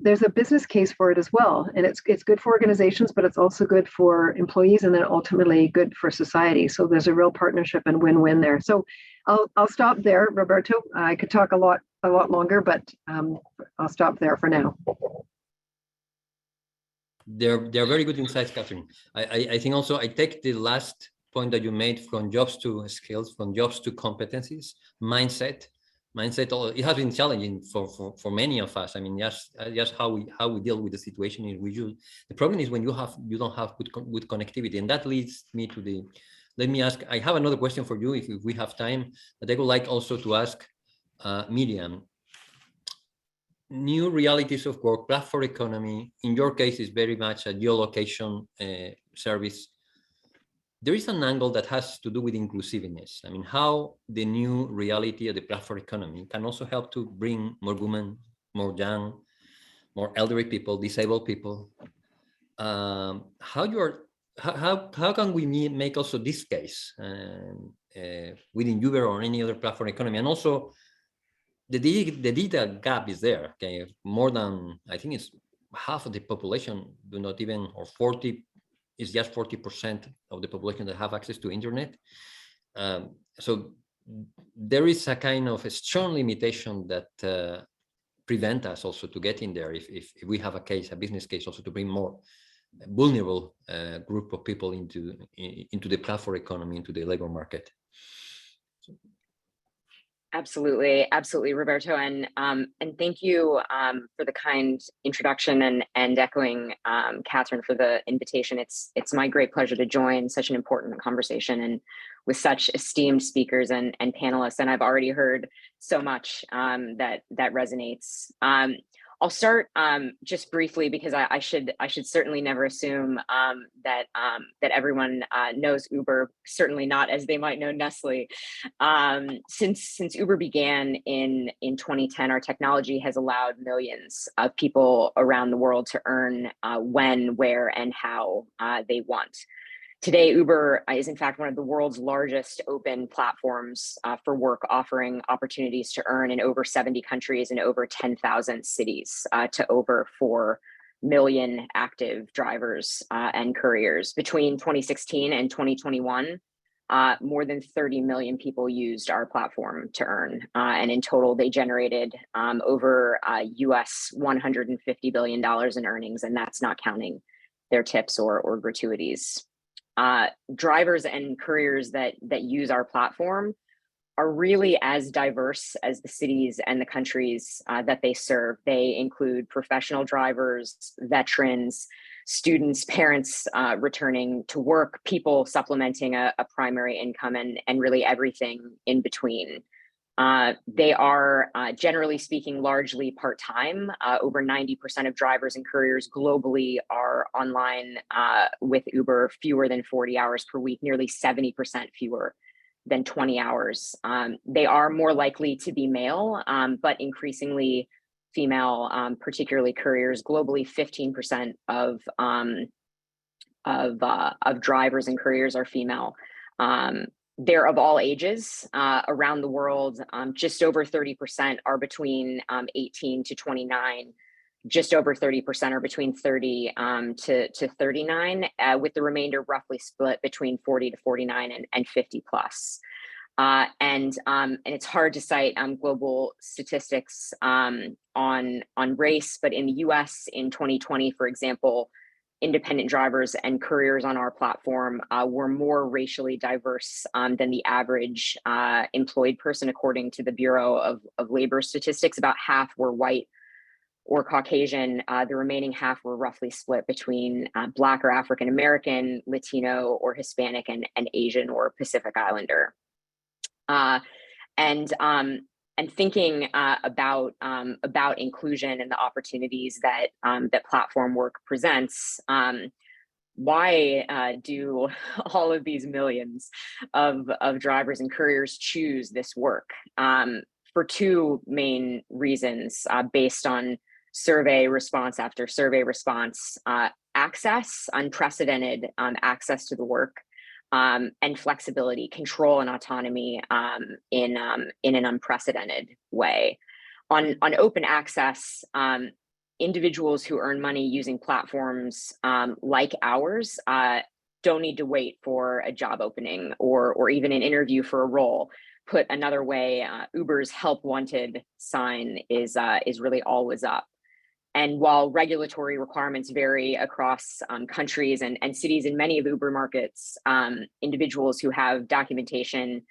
S6: There's a business case for it as well, and it's good for organizations, but it's also good for employees, and then ultimately good for society. So there's a real partnership and win-win there. So I'll stop there, Roberto. I could talk a lot longer, but I'll stop there for now.
S5: They're very good insights, Kathryn. I think also I take the last point that you made, from jobs to skills, from jobs to competencies, mindset. It has been challenging for many of us. I mean, just how we deal with the situation is the problem is when you don't have good connectivity, and that leads me to let me ask. I have another question for you if we have time, but I would like also to ask Miriam. New realities of work, platform economy. In your case, is very much a geolocation service. There is an angle that has to do with inclusiveness. I mean, how the new reality of the platform economy can also help to bring more women, more young, more elderly people, disabled people. How can we make also this case within Uber or any other platform economy? And also, the digital gap is there. Okay, more than, I think it's half of the population do not even, or 40. It's just 40% of the population that have access to internet. So there is a kind of a strong limitation that prevent us also to get in there if we have a business case also to bring more vulnerable group of people into the platform economy, into the labor market.
S7: Absolutely, Roberto, and thank you for the kind introduction and echoing Kathryn for the invitation. It's my great pleasure to join such an important conversation and with such esteemed speakers and panelists. And I've already heard so much that resonates. I'll start just briefly because I should certainly never assume that everyone knows Uber. Certainly not as they might know Nestlé. Since Uber began in 2010, our technology has allowed millions of people around the world to earn when, where, and how they want. Today, Uber is in fact one of the world's largest open platforms for work, offering opportunities to earn in over 70 countries and over 10,000 cities to over 4 million active drivers and couriers. Between 2016 and 2021, more than 30 million people used our platform to earn. And in total, they generated over US $150 billion in earnings, and that's not counting their tips or gratuities. Drivers and couriers that use our platform are really as diverse as the cities and the countries that they serve. They include professional drivers, veterans, students, parents returning to work, people supplementing a primary income, and really everything in between. They are, generally speaking, largely part-time. Over 90% of drivers and couriers globally are online with Uber fewer than 40 hours per week, nearly 70% fewer than 20 hours. They are more likely to be male, but increasingly female, particularly couriers. Globally, 15% of drivers and couriers are female. They're of all ages around the world. Just over 30% are between 18 to 29. Just over 30% are between 30 to 39, with the remainder roughly split between 40 to 49 and 50 plus. And it's hard to cite global statistics on race, but in the US in 2020, for example, independent drivers and couriers on our platform were more racially diverse than the average employed person, according to the Bureau of Labor Statistics. About half were white or Caucasian. The remaining half were roughly split between Black or African American, Latino or Hispanic, and Asian or Pacific Islander. And thinking about inclusion and the opportunities that that platform work presents, why do all of these millions of drivers and couriers choose this work? For two main reasons, based on survey response after survey response: access, unprecedented access to the work, and flexibility, control, and autonomy in an unprecedented way. On open access, individuals who earn money using platforms like ours don't need to wait for a job opening or even an interview for a role. Put another way, Uber's help wanted sign is really always up. And while regulatory requirements vary across countries and cities in many of Uber markets, individuals who have documentation,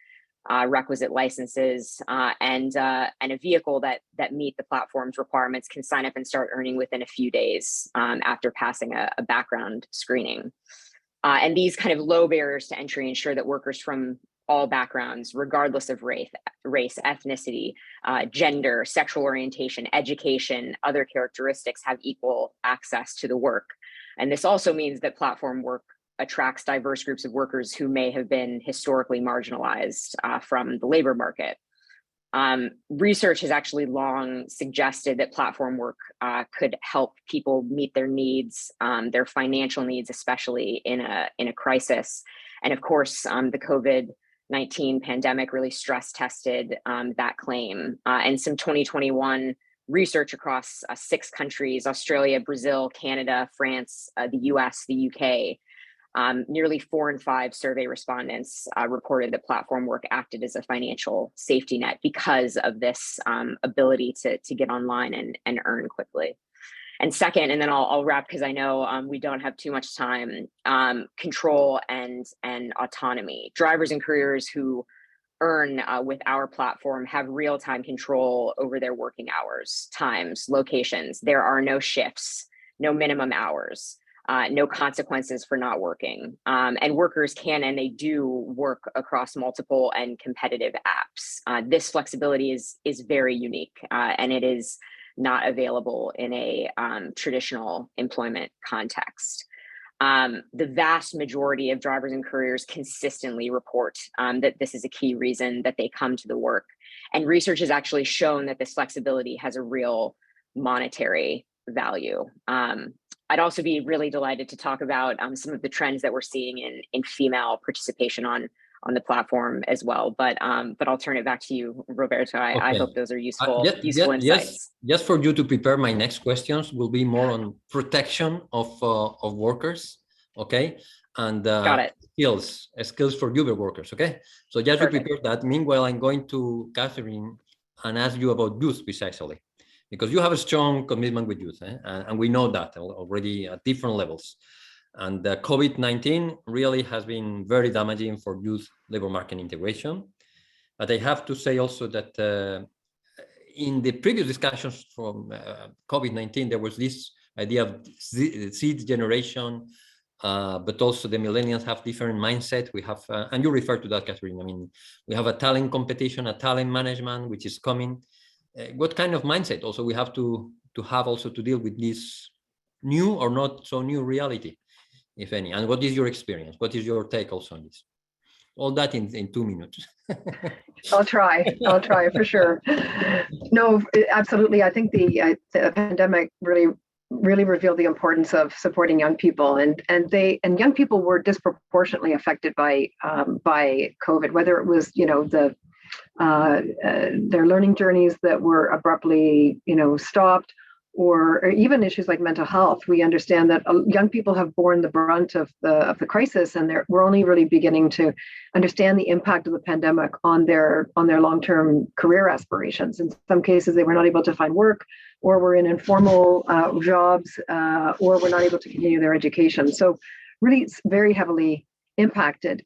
S7: requisite licenses, and a vehicle that meet the platform's requirements can sign up and start earning within a few days after passing a background screening. And these kind of low barriers to entry ensure that workers from all backgrounds, regardless of race, ethnicity, gender, sexual orientation, education, other characteristics, have equal access to the work. And this also means that platform work attracts diverse groups of workers who may have been historically marginalized from the labor market. Research has actually long suggested that platform work could help people meet their needs, their financial needs, especially in a crisis. And of course, the COVID-19 pandemic really stress tested that claim. And some 2021 research across 6 countries: Australia, Brazil, Canada, France, the US, the UK. Nearly 4 in 5 survey respondents reported that platform work acted as a financial safety net because of this ability to get online and earn quickly. And second, and then I'll wrap because I know we don't have too much time, control and autonomy. Drivers and couriers who earn with our platform have real-time control over their working hours, times, locations. There are no shifts, no minimum hours, no consequences for not working. And workers can and they do work across multiple and competitive apps. This flexibility is very unique, and it is not available in a traditional employment context. The vast majority of drivers and couriers consistently report that this is a key reason that they come to the work. And research has actually shown that this flexibility has a real monetary value. I'd also be really delighted to talk about some of the trends that we're seeing in female participation on the platform as well. But I'll turn it back to you, Roberto. I hope those are useful insights.
S5: Just for you to prepare, my next questions will be more on protection of workers, okay? And
S7: Got it.
S5: skills for Uber workers, okay? So just to prepare that. Meanwhile, I'm going to Kathryn and ask you about youth precisely, because you have a strong commitment with youth, and we know that already at different levels. And COVID-19 really has been very damaging for youth labor market integration. But I have to say also that in the previous discussions from COVID-19, there was this idea of seed generation, but also the millennials have different mindset. We have, and you refer to that, Kathryn. I mean, we have a talent competition, a talent management, which is coming. What kind of mindset also we have to have also to deal with this new or not so new reality, if any? And what is your experience? What is your take also on this? All that in 2 minutes.
S6: I'll try for sure. No, absolutely. I think the pandemic really revealed the importance of supporting young people, and young people were disproportionately affected by COVID, whether it was, you know, their learning journeys that were abruptly, you know, stopped, or even issues like mental health. We understand that young people have borne the brunt of the crisis, and we're only really beginning to understand the impact of the pandemic on their long-term career aspirations. In some cases, they were not able to find work, or were in informal jobs, or were not able to continue their education. So really, it's very heavily impacted.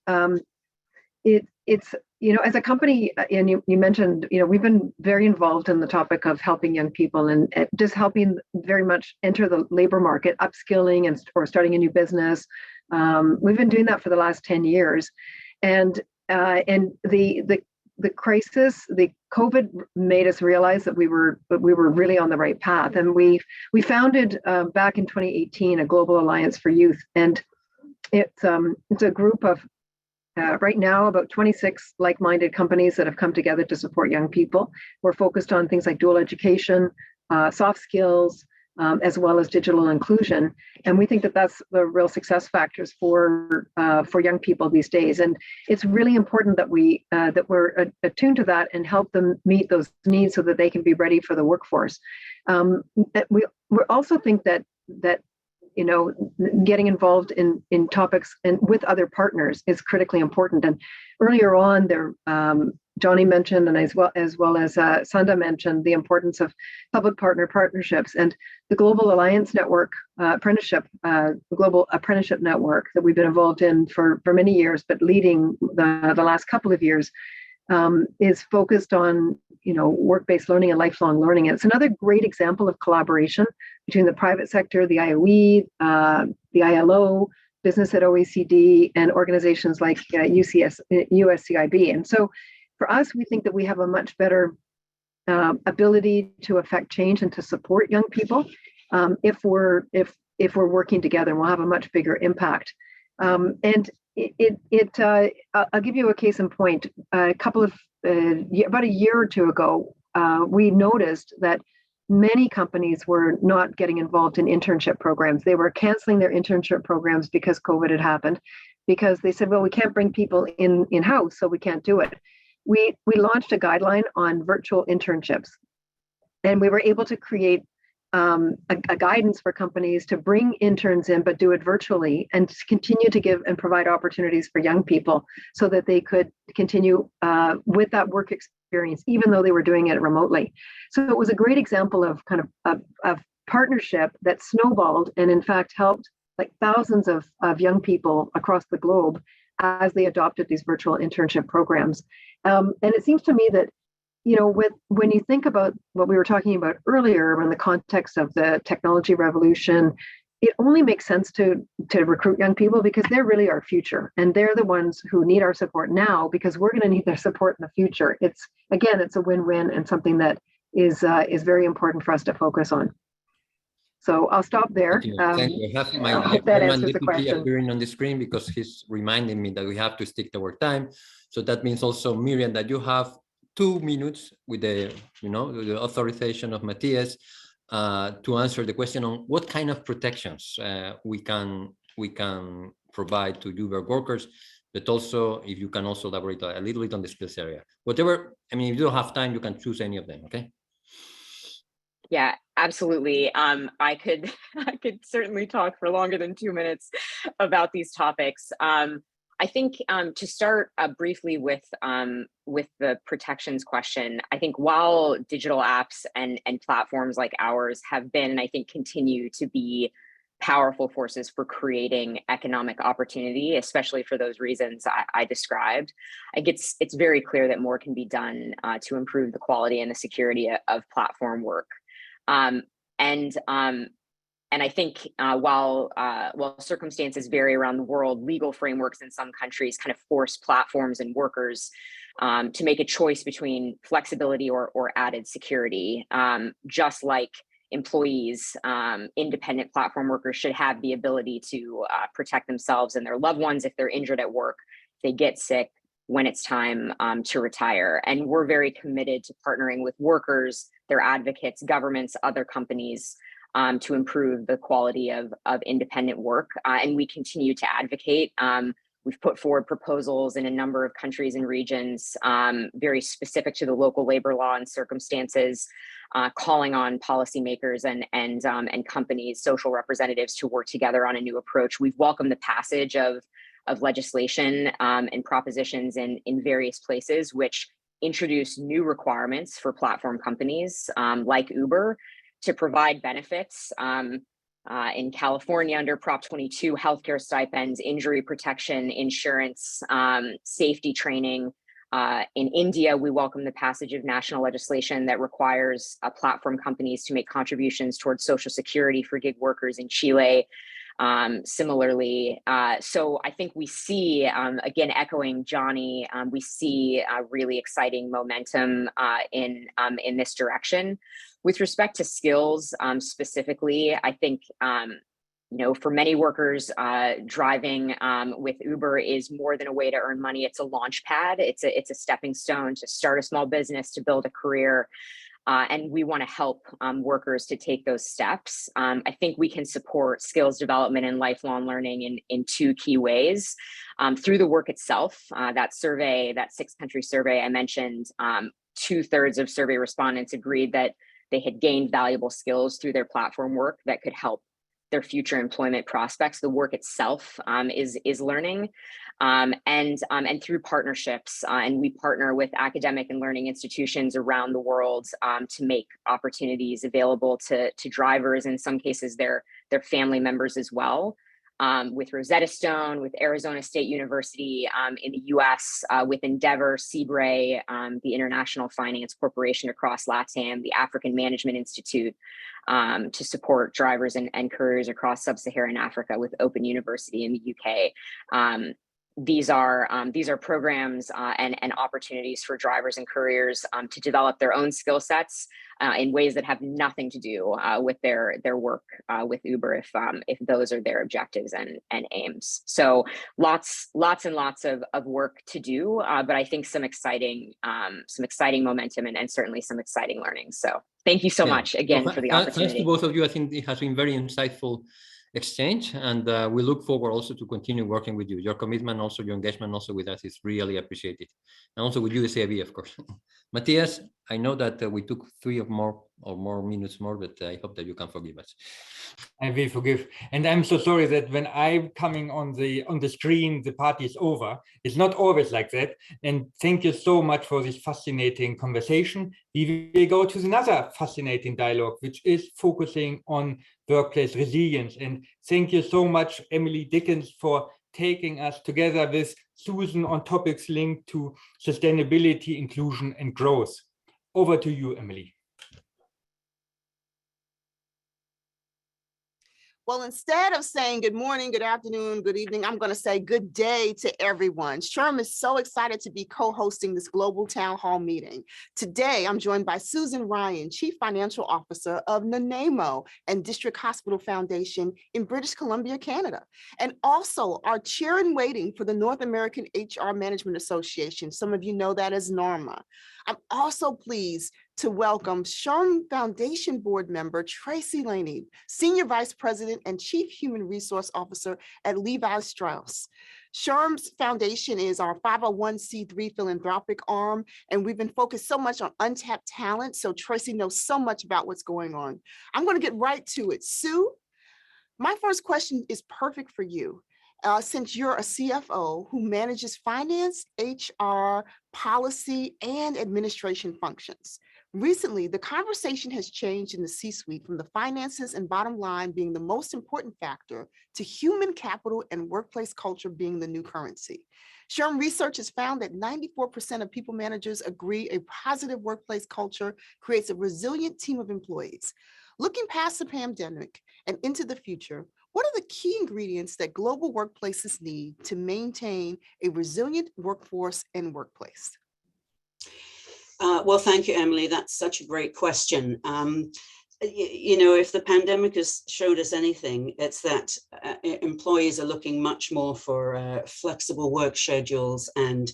S6: It's, you know, as a company, and you mentioned, you know, we've been very involved in the topic of helping young people and just helping very much enter the labor market, upskilling or starting a new business. We've been doing that for the last 10 years. And the crisis, the COVID made us realize that we were really on the right path. And we founded back in 2018 a Global Alliance for Youth, and it's a group of right now about 26 like-minded companies that have come together to support young people. We're focused on things like dual education, soft skills, as well as digital inclusion. And we think that that's the real success factors for young people these days. And it's really important that we're attuned to that and help them meet those needs so that they can be ready for the workforce. We also think that you know, getting involved in topics and with other partners is critically important. And earlier on, there, Johnny mentioned, and as well as Sanda mentioned, the importance of public-partner partnerships, and the Global Alliance Network the Global Apprenticeship Network that we've been involved in for many years, but leading the last couple of years, is focused on, you know, work-based learning and lifelong learning. And it's another great example of collaboration between the private sector, the IOE, the ILO, business at OECD, and organizations like USCIB. And so for us, we think that we have a much better ability to affect change and to support young people if we're working together, and we'll have a much bigger impact. And I'll give you a case in point. About a year or two ago, we noticed that many companies were not getting involved in internship programs. They were canceling their internship programs because COVID had happened, because they said, well, we can't bring people in-house, so we can't do it. We launched a guideline on virtual internships, and we were able to create a guidance for companies to bring interns in, but do it virtually, and to continue to give and provide opportunities for young people so that they could continue with that work experience, even though they were doing it remotely. So it was a great example of kind of partnership that snowballed, and in fact helped like thousands of young people across the globe as they adopted these virtual internship programs. And it seems to me that, you know, when you think about what we were talking about earlier in the context of the technology revolution, it only makes sense to recruit young people because they're really our future, and they're the ones who need our support now because we're going to need their support in the future. It's a win-win, and something that is very important for us to focus on. So I'll stop there.
S5: Thank you. I have my
S6: I hope that answers the
S5: differently
S6: question.
S5: appearing on the screen because he's reminding me that we have to stick to our time. So that means also, Miriam, that you have 2 minutes with the, the authorization of Matthias to answer the question on what kind of protections we can provide to Uber workers, but also if you can also elaborate a little bit on the skills area. Whatever, I mean, if you don't have time, you can choose any of them, okay?
S7: Yeah, absolutely. I could certainly talk for longer than 2 minutes about these topics. I think to start briefly with the protections question, I think while digital apps and platforms like ours have been, and I think continue to be, powerful forces for creating economic opportunity, especially for those reasons I described, I think it's very clear that more can be done to improve the quality and the security of platform work. And I think while circumstances vary around the world, legal frameworks in some countries kind of force platforms and workers to make a choice between flexibility or added security, just like employees, independent platform workers should have the ability to protect themselves and their loved ones if they're injured at work, if they get sick, when it's time to retire. And we're very committed to partnering with workers, their advocates, governments, other companies to improve the quality of independent work. And we continue to advocate. We've put forward proposals in a number of countries and regions, very specific to the local labor law and circumstances, calling on policymakers and companies, social representatives to work together on a new approach. We've welcomed the passage of legislation and propositions in various places, which introduce new requirements for platform companies like Uber to provide benefits. In California, under Prop 22, healthcare stipends, injury protection, insurance, safety training. In India, we welcome the passage of national legislation that requires platform companies to make contributions towards Social Security for gig workers. In Chile, similarly. So I think we see, again, echoing Johnny, we see really exciting momentum in this direction. With respect to skills specifically, I think, for many workers, driving with Uber is more than a way to earn money. It's a launch pad. It's a stepping stone to start a small business, to build a career. And we want to help workers to take those steps. I think we can support skills development and lifelong learning in 2 key ways. Through the work itself, that survey, that 6-country survey I mentioned, 2/3 of survey respondents agreed that they had gained valuable skills through their platform work that could help their future employment prospects. The work itself is learning, and through partnerships, and we partner with academic and learning institutions around the world to make opportunities available to drivers. In some cases, their family members as well. With Rosetta Stone, with Arizona State University in the US, with Endeavor, Seabrae, the International Finance Corporation across LATAM, the African Management Institute, to support drivers and couriers across sub-Saharan Africa, with Open University in the UK. These are programs and opportunities for drivers and couriers to develop their own skill sets in ways that have nothing to do with their work with Uber, if those are their objectives and aims. So lots and lots of work to do, but I think some exciting momentum and certainly some exciting learnings. So thank you so much again for the opportunity.
S5: Thanks to both of you. I think it has been very insightful exchange, and we look forward also to continue working with you. Your commitment, also your engagement also with us is really appreciated, and also with USCIB, of course. Matthias, I know that we took 3 or more minutes more, but I hope that you can forgive us.
S1: I will forgive, and I'm so sorry that when I'm coming on the screen, the party is over. It's not always like that. And thank you so much for this fascinating conversation. We will go to another fascinating dialogue, which is focusing on workplace resilience. And thank you so much, Emily Dickens, for taking us together with Susan on topics linked to sustainability, inclusion, and growth. Over to you, Emily.
S8: Well, instead of saying good morning, good afternoon, good evening, I'm going to say good day to everyone. SHRM is so excited to be co-hosting this global town hall meeting. Today, I'm joined by Susan Ryan, Chief Financial Officer of NANEMO and District Hospital Foundation in British Columbia, Canada, and also our chair in waiting for the North American HR Management Association. Some of you know that as NARMA. I'm also pleased to welcome SHRM Foundation Board Member Tracy Laney, Senior Vice President and Chief Human Resource Officer at Levi Strauss. SHRM's foundation is our 501c3 philanthropic arm, and we've been focused so much on untapped talent, so Tracy knows so much about what's going on. I'm going to get right to it. Sue, my first question is perfect for you. Since you're a CFO who manages finance, HR, policy, and administration functions. Recently, the conversation has changed in the C-suite from the finances and bottom line being the most important factor to human capital and workplace culture being the new currency. SHRM research has found that 94% of people managers agree a positive workplace culture creates a resilient team of employees. Looking past the pandemic and into the future, what are the key ingredients that global workplaces need to maintain a resilient workforce and workplace?
S9: Well, thank you, Emily. That's such a great question. You know, if the pandemic has showed us anything, it's that employees are looking much more for flexible work schedules, and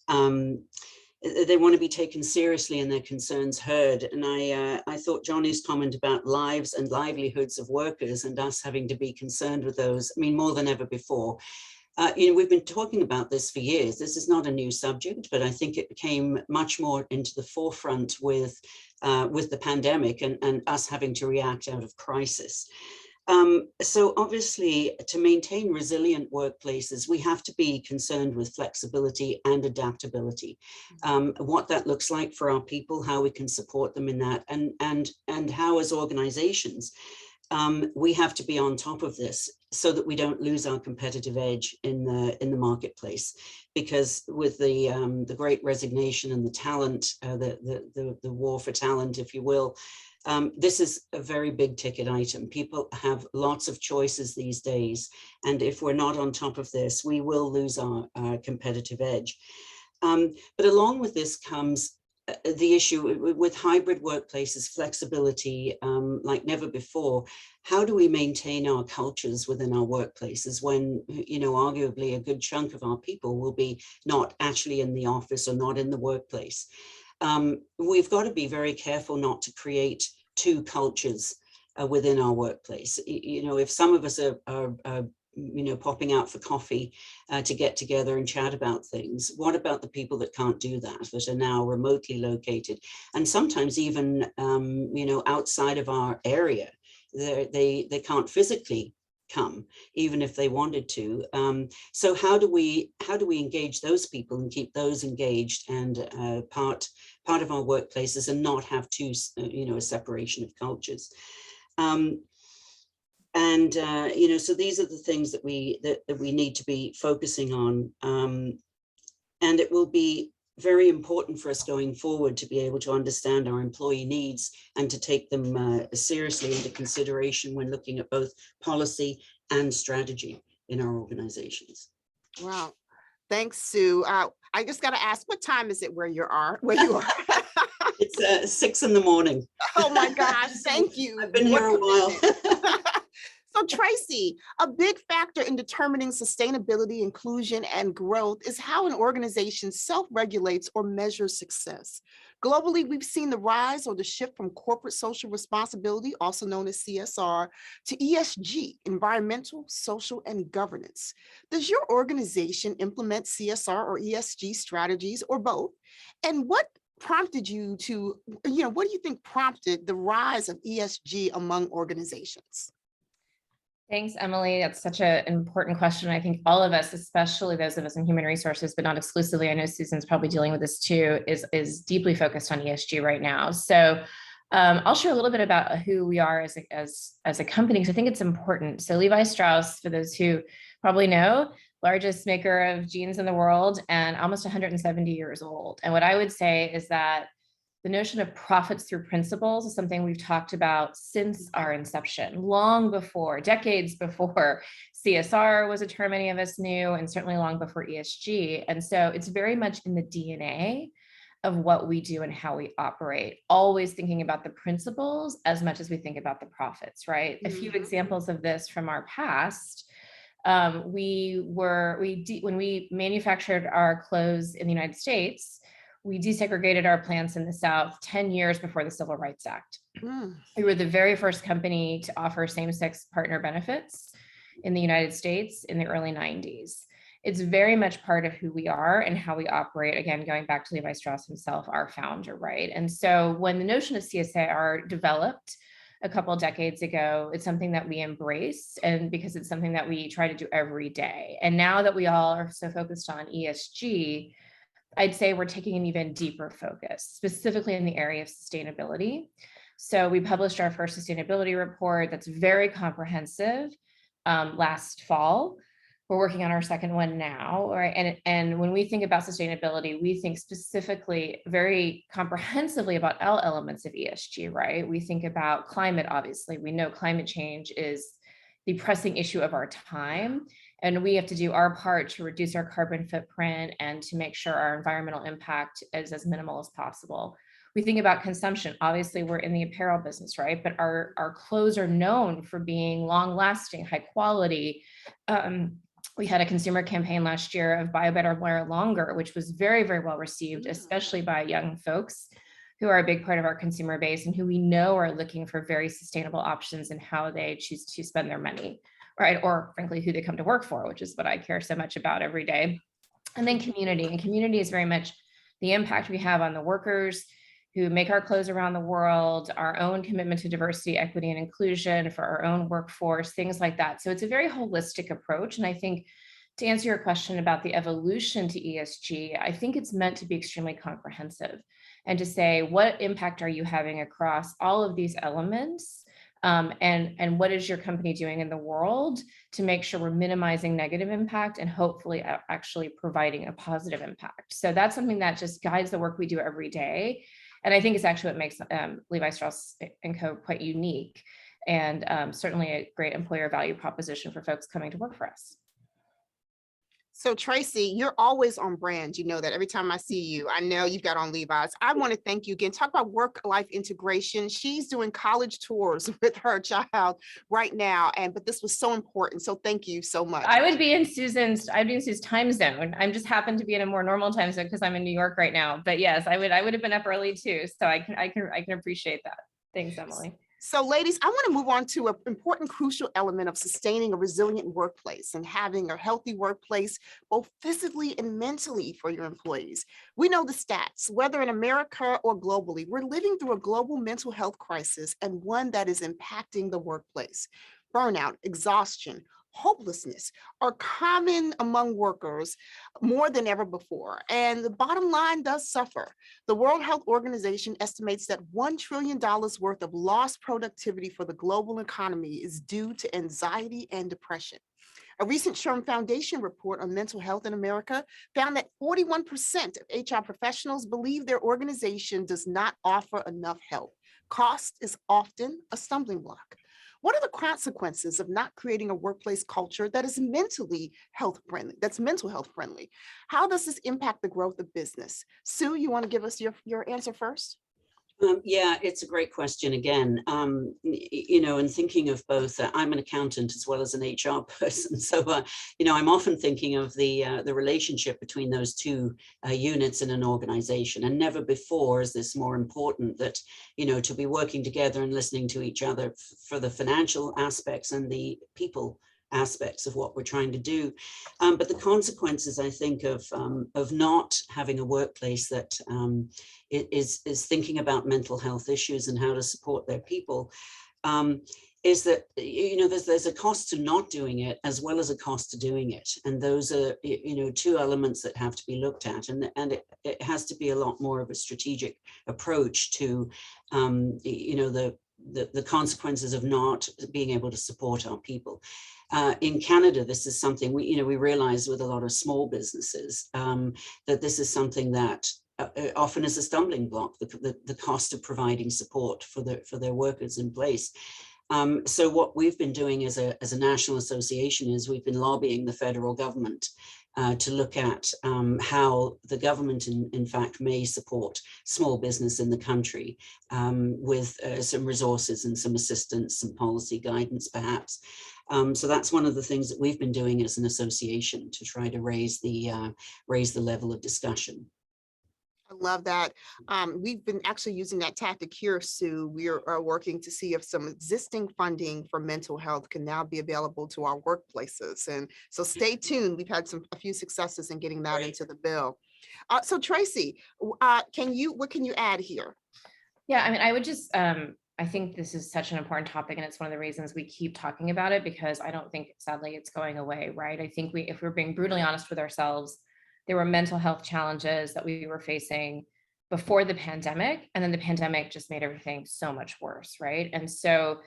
S9: they want to be taken seriously and their concerns heard. And I thought Johnny's comment about lives and livelihoods of workers and us having to be concerned with those, I mean, more than ever before. You know, we've been talking about this for years. This is not a new subject, but I think it came much more into the forefront with the pandemic and us having to react out of crisis. So obviously, to maintain resilient workplaces, we have to be concerned with flexibility and adaptability. What that looks like for our people, how we can support them in that, and how as organizations, we have to be on top of this so that we don't lose our competitive edge in the marketplace. Because with the great resignation and the talent, the war for talent, if you will, this is a very big ticket item. People have lots of choices these days, and if we're not on top of this, we will lose our competitive edge. But along with this comes the issue with hybrid workplaces, flexibility like never before. How do we maintain our cultures within our workplaces when, you know, arguably a good chunk of our people will be not actually in the office or not in the workplace? We've got to be very careful not to create two cultures within our workplace. You know, if some of us are you know, popping out for coffee to get together and chat about things, what about the people that can't do that are now remotely located and sometimes even you know, outside of our area? They can't physically come even if they wanted to. So how do we engage those people and keep those engaged and part of our workplaces and not have two, you know, a separation of cultures? You know, so these are the things that we need to be focusing on, and it will be very important for us going forward to be able to understand our employee needs and to take them seriously into consideration when looking at both policy and strategy in our organizations.
S8: Wow, thanks, Sue. I just got to ask, what time is it where you are?
S9: It's 6 in the morning.
S8: Oh my gosh, thank you.
S9: I've been here a while.
S8: So Tracy, a big factor in determining sustainability, inclusion, and growth is how an organization self-regulates or measures success. Globally, we've seen the rise or the shift from corporate social responsibility, also known as CSR, to ESG, environmental, social, and governance. Does your organization implement CSR or ESG strategies or both? And what prompted you to, you know, what do you think prompted the rise of ESG among organizations?
S10: Thanks, Emily. That's such an important question. I think all of us, especially those of us in human resources, but not exclusively, I know Susan's probably dealing with this too, is deeply focused on ESG right now. So I'll share a little bit about who we are as a company, because I think it's important. So Levi Strauss, for those who probably know, largest maker of jeans in the world and almost 170 years old. And what I would say is that The notion of profits through principles is something we've talked about since our inception, long before, decades before CSR was a term any of us knew, and certainly long before ESG. And so it's very much in the DNA of what we do and how we operate, always thinking about the principles as much as we think about the profits, right? A few examples of this from our past. When we manufactured our clothes in the United States, we desegregated our plants in the South 10 years before the Civil Rights Act. We were the very first company to offer same-sex partner benefits in the United States in the early 90s. It's very much part of who we are and how we operate, again, going back to Levi Strauss himself, our founder, right? And so when the notion of CSR developed a couple of decades ago, it's something that we embrace, and because it's something that we try to do every day. And now that we all are so focused on ESG, I'd say we're taking an even deeper focus, specifically in the area of sustainability. So we published our first sustainability report that's very comprehensive last fall. We're working on our second one now, right? And when we think about sustainability, we think specifically very comprehensively about all elements of ESG, right? We think about climate, obviously. We know climate change is the pressing issue of our time, and we have to do our part to reduce our carbon footprint and to make sure our environmental impact is as minimal as possible. We think about consumption. Obviously, we're in the apparel business, right? But our clothes are known for being long-lasting, high quality. We had a consumer campaign last year of Buy Better, Wear Longer, which was very, very well received, especially by young folks who are a big part of our consumer base and who we know are looking for very sustainable options in how they choose to spend their money, right? Or frankly, who they come to work for, which is what I care so much about every day. And then community, and community is very much the impact we have on the workers who make our clothes around the world, our own commitment to diversity, equity, and inclusion for our own workforce, things like that. So it's a very holistic approach. And I think to answer your question about the evolution to ESG, I think it's meant to be extremely comprehensive and to say, what impact are you having across all of these elements? And what is your company doing in the world to make sure we're minimizing negative impact and hopefully actually providing a positive impact? So that's something that just guides the work we do every day. And I think it's actually what makes Levi Strauss & Co. quite unique, and certainly a great employer value proposition for folks coming to work for us.
S8: So Tracy, you're always on brand. You know that every time I see you, I know you've got on Levi's. I want to thank you again. Talk about work-life integration. She's doing college tours with her child right now, but this was so important. So thank you so much.
S10: I'd be in Susan's time zone. I'm just happened to be in a more normal time zone because I'm in New York right now. But yes, I would have been up early too. So I can appreciate that. Thanks, Emily.
S8: So ladies, I want to move on to an important, crucial element of sustaining a resilient workplace and having a healthy workplace, both physically and mentally for your employees. We know the stats, whether in America or globally, we're living through a global mental health crisis and one that is impacting the workplace. Burnout, exhaustion, hopelessness are common among workers more than ever before, and the bottom line does suffer. The World Health Organization estimates that $1 trillion worth of lost productivity for the global economy is due to anxiety and depression. A recent SHRM Foundation report on mental health in America found that 41% of HR professionals believe their organization does not offer enough help. Cost is often a stumbling block. What are the consequences of not creating a workplace culture that is mental health friendly? How does this impact the growth of business? Sue, you want to give us your answer first?
S9: Yeah, it's a great question again. And thinking of both, I'm an accountant as well as an HR person. So, I'm often thinking of the relationship between those two units in an organization, and never before is this more important that, to be working together and listening to each other for the financial aspects and the people aspects of what we're trying to do. But the consequences, I think, of not having a workplace that is thinking about mental health issues and how to support their people, is that, there's a cost to not doing it as well as a cost to doing it. And those are, two elements that have to be looked at. And it has to be a lot more of a strategic approach to, the consequences of not being able to support our people. In Canada, this is something we realize with a lot of small businesses, that this is something that often as a stumbling block, the cost of providing support for their workers in place. So what we've been doing as a national association is we've been lobbying the federal government to look at how the government, in fact, may support small business in the country with some resources and some assistance, some policy guidance, perhaps. So that's one of the things that we've been doing as an association to try to raise the level of discussion.
S8: I love that. We've been actually using that tactic here, Sue. We are working to see if some existing funding for mental health can now be available to our workplaces. And so stay tuned. We've had a few successes in getting that into the bill. So Tracy, what can you add here?
S10: Yeah, I mean, I would just, I think this is such an important topic, and it's one of the reasons we keep talking about it, because I don't think, sadly, it's going away, right? I think if we're being brutally honest with ourselves, there were mental health challenges that we were facing before the pandemic, and then the pandemic just made everything so much worse, right? And so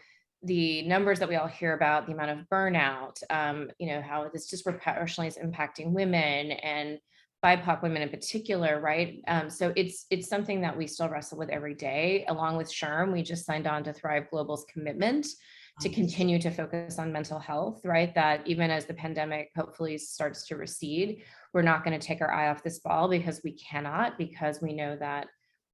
S10: the numbers that we all hear about, the amount of burnout, how this disproportionately is impacting women and BIPOC women in particular, right? So it's something that we still wrestle with every day. Along with SHRM, we just signed on to Thrive Global's commitment to continue to focus on mental health, right? That even as the pandemic hopefully starts to recede, we're not going to take our eye off this ball, because we cannot, because we know that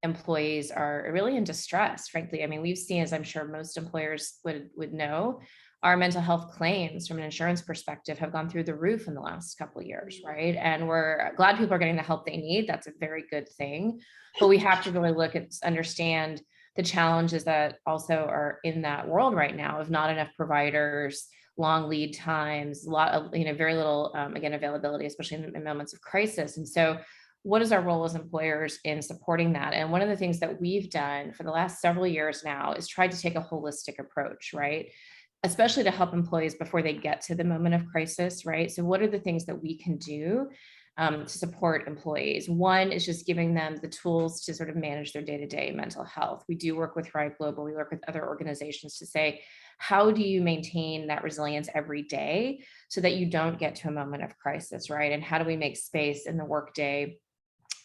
S10: employees are really in distress, frankly. I mean, we've seen, as I'm sure most employers would know, our mental health claims from an insurance perspective have gone through the roof in the last couple of years, right? And we're glad people are getting the help they need. That's a very good thing. But we have to really understand the challenges that also are in that world right now of not enough providers, long lead times, a lot of, very little, again, availability, especially in moments of crisis. And so what is our role as employers in supporting that? And one of the things that we've done for the last several years now is try to take a holistic approach, right? Especially to help employees before they get to the moment of crisis, right? So what are the things that we can do to support employees? One is just giving them the tools to sort of manage their day-to-day mental health. We do work with Thrive Global. We work with other organizations to say, how do you maintain that resilience every day so that you don't get to a moment of crisis, right? And how do we make space in the workday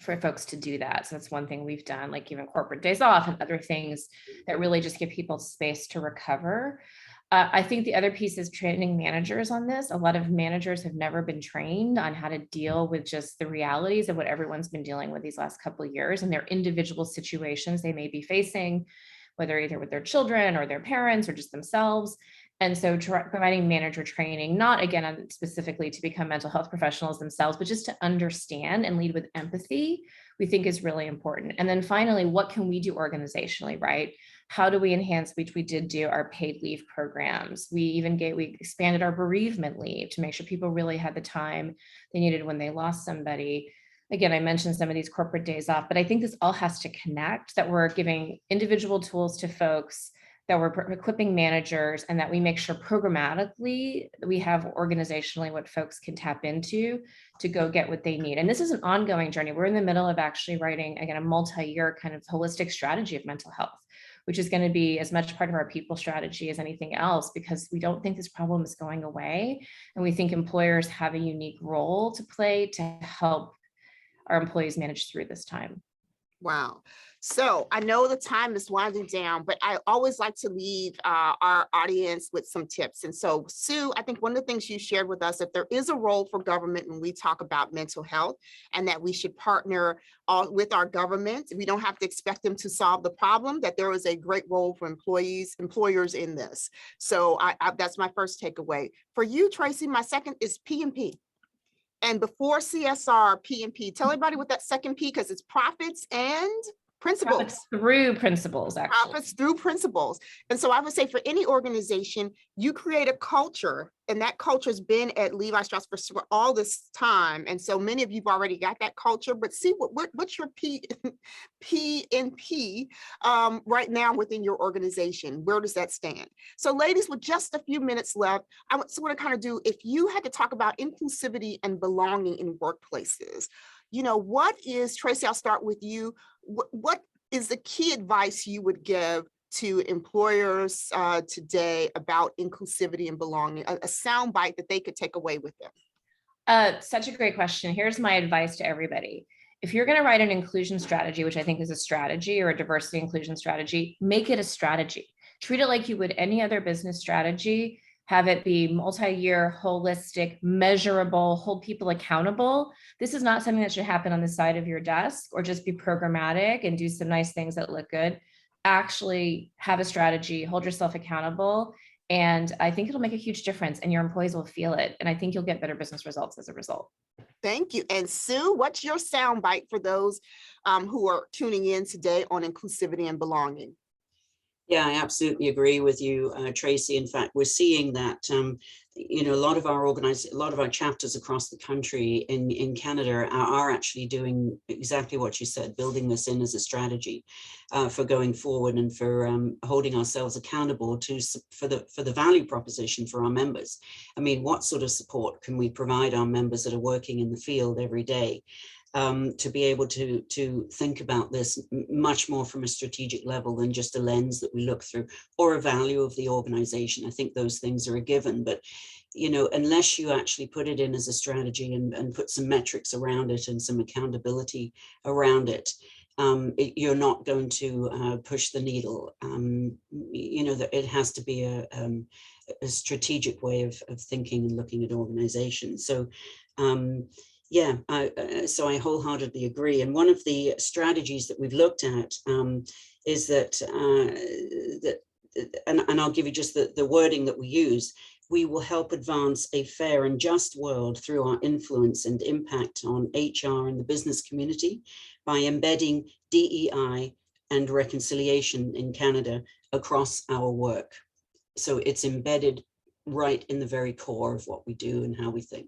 S10: for folks to do that? So that's one thing we've done, like even corporate days off and other things that really just give people space to recover. I think the other piece is training managers on this. A lot of managers have never been trained on how to deal with just the realities of what everyone's been dealing with these last couple of years and their individual situations they may be facing, whether either with their children or their parents or just themselves. And so providing manager training, not again specifically to become mental health professionals themselves, but just to understand and lead with empathy, we think is really important. And then finally, what can we do organizationally, right? How do we enhance, which we did do, our paid leave programs. We expanded our bereavement leave to make sure people really had the time they needed when they lost somebody. Again, I mentioned some of these corporate days off, but I think this all has to connect, that we're giving individual tools to folks, that we're equipping managers, and that we make sure programmatically that we have organizationally what folks can tap into to go get what they need. And this is an ongoing journey. We're in the middle of actually writing, again, a multi-year kind of holistic strategy of mental health, which is going to be as much part of our people strategy as anything else, because we don't think this problem is going away. And we think employers have a unique role to play to help our employees manage through this time.
S8: Wow. So I know the time is winding down, but I always like to leave our audience with some tips. And so, Sue, I think one of the things you shared with us, that there is a role for government when we talk about mental health, and that we should partner with our government. We don't have to expect them to solve the problem, that there is a great role for employers in this. So that's my first takeaway. For you, Tracy, my second is P&P. And before CSR, P&P, tell everybody what that second P, because it's profits and principles.
S10: Profits through principles, actually.
S8: Profits through principles. And so I would say for any organization, you create a culture, and that culture has been at Levi Strauss for all this time. And so many of you've already got that culture, but see what's your P&P right now within your organization. Where does that stand? So ladies, with just a few minutes left, I want to kind of do, if you had to talk about inclusivity and belonging in workplaces, what is, Tracy, I'll start with you. What is the key advice you would give to employers today about inclusivity and belonging, a soundbite that they could take away with them?
S10: Such a great question. Here's my advice to everybody. if you're going to write an inclusion strategy, which I think is a strategy, or a diversity inclusion strategy, make it a strategy. Treat it like you would any other business strategy. Have it be multi-year, holistic, measurable, hold people accountable. This is not something that should happen on the side of your desk or just be programmatic and do some nice things that look good. Actually have a strategy, hold yourself accountable. And I think it'll make a huge difference and your employees will feel it. And I think you'll get better business results as a result.
S8: Thank you. And Sue, what's your soundbite for those who are tuning in today on inclusivity and belonging?
S9: Yeah, I absolutely agree with you, Tracy. In fact, we're seeing that, you know, a lot of our chapters across the country in Canada are actually doing exactly what you said, building this in as a strategy for going forward and for holding ourselves accountable for the value proposition for our members. I mean, what sort of support can we provide our members that are working in the field every day? To be able to think about this much more from a strategic level than just a lens that we look through or a value of the organization. I think those things are a given, but you know, unless you actually put it in as a strategy and put some metrics around it and some accountability around it, you're not going to push the needle. You know, that it has to be a strategic way of thinking and looking at organizations. So yeah, so I wholeheartedly agree. And one of the strategies that we've looked at is that, and I'll give you just the wording that we use, we will help advance a fair and just world through our influence and impact on HR and the business community by embedding DEI and reconciliation in Canada across our work. So it's embedded right in the very core of what we do and how we think.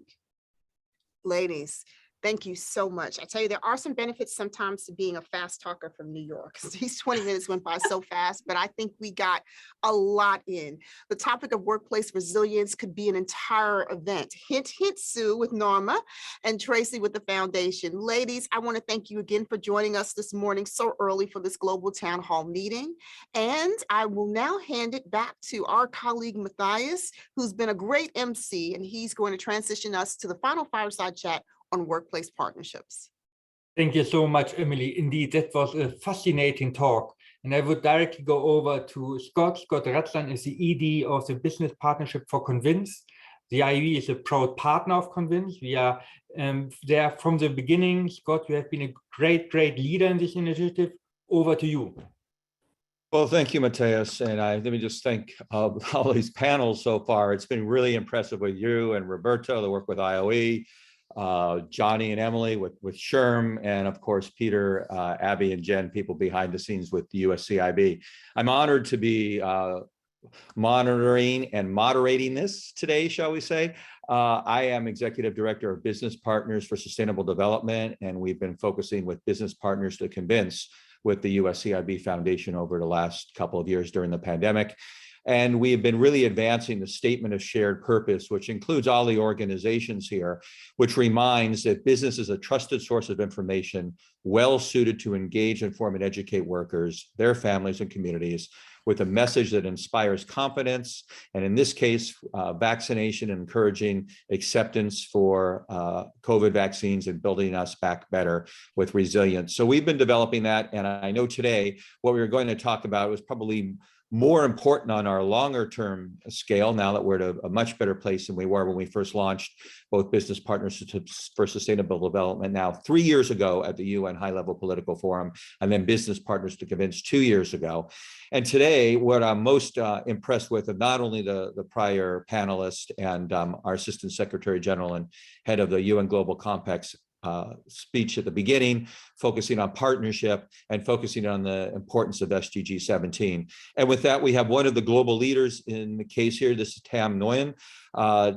S8: Ladies, thank you so much. I tell you, there are some benefits sometimes to being a fast talker from New York. These 20 minutes went by so fast, but I think we got a lot in. The topic of workplace resilience could be an entire event. Hint, hint, Sue with Norma and Tracy with the foundation. Ladies, I want to thank you again for joining us this morning so early for this global town hall meeting. And I will now hand it back to our colleague Matthias, who's been a great MC, and he's going to transition us to the final fireside chat on workplace partnerships.
S1: Thank you so much, Emily. Indeed, that was a fascinating talk. And I would directly go over to Scott. Scott Ratzlan is the ED of the Business Partnership for Convince. The IOE is a proud partner of Convince. We are there from the beginning. Scott, you have been a great leader in this initiative. Over to you.
S11: Well, thank you, Matthias. And let me just thank all these panels so far. It's been really impressive with you and Roberto, the work with IOE, Johnny and Emily with SHRM, and of course, Peter, Abby, and Jen, people behind the scenes with the USCIB. I'm honored to be monitoring and moderating this today, shall we say. I am Executive Director of Business Partners for Sustainable Development, and we've been focusing with business partners to convince with the USCIB Foundation over the last couple of years during the pandemic. And we have been really advancing the statement of shared purpose, which includes all the organizations here, which reminds that business is a trusted source of information, well suited to engage, inform, and educate workers, their families, and communities with a message that inspires confidence. And in this case, vaccination and encouraging acceptance for COVID vaccines and building us back better with resilience. So we've been developing that. And I know today what we were going to talk about was probably more important on our longer term scale now that we're at a much better place than we were when we first launched both Business Partnerships for Sustainable Development now 3 years ago at the UN High Level Political Forum, and then Business Partners to Convince 2 years ago. And today, what I'm most impressed with of not only the prior panelists and our Assistant Secretary General and head of the UN Global Compact's speech at the beginning, focusing on partnership and focusing on the importance of SDG17. And with that, we have one of the global leaders in the case here. This is Tam Nguyen.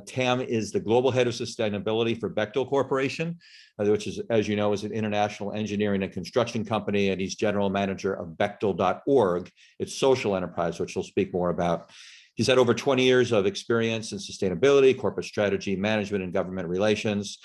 S11: Tam is the global head of sustainability for Bechtel Corporation, which is, as you know, is an international engineering and construction company, and he's general manager of Bechtel.org, its social enterprise, which we'll speak more about. He's had over 20 years of experience in sustainability, corporate strategy, management, and government relations.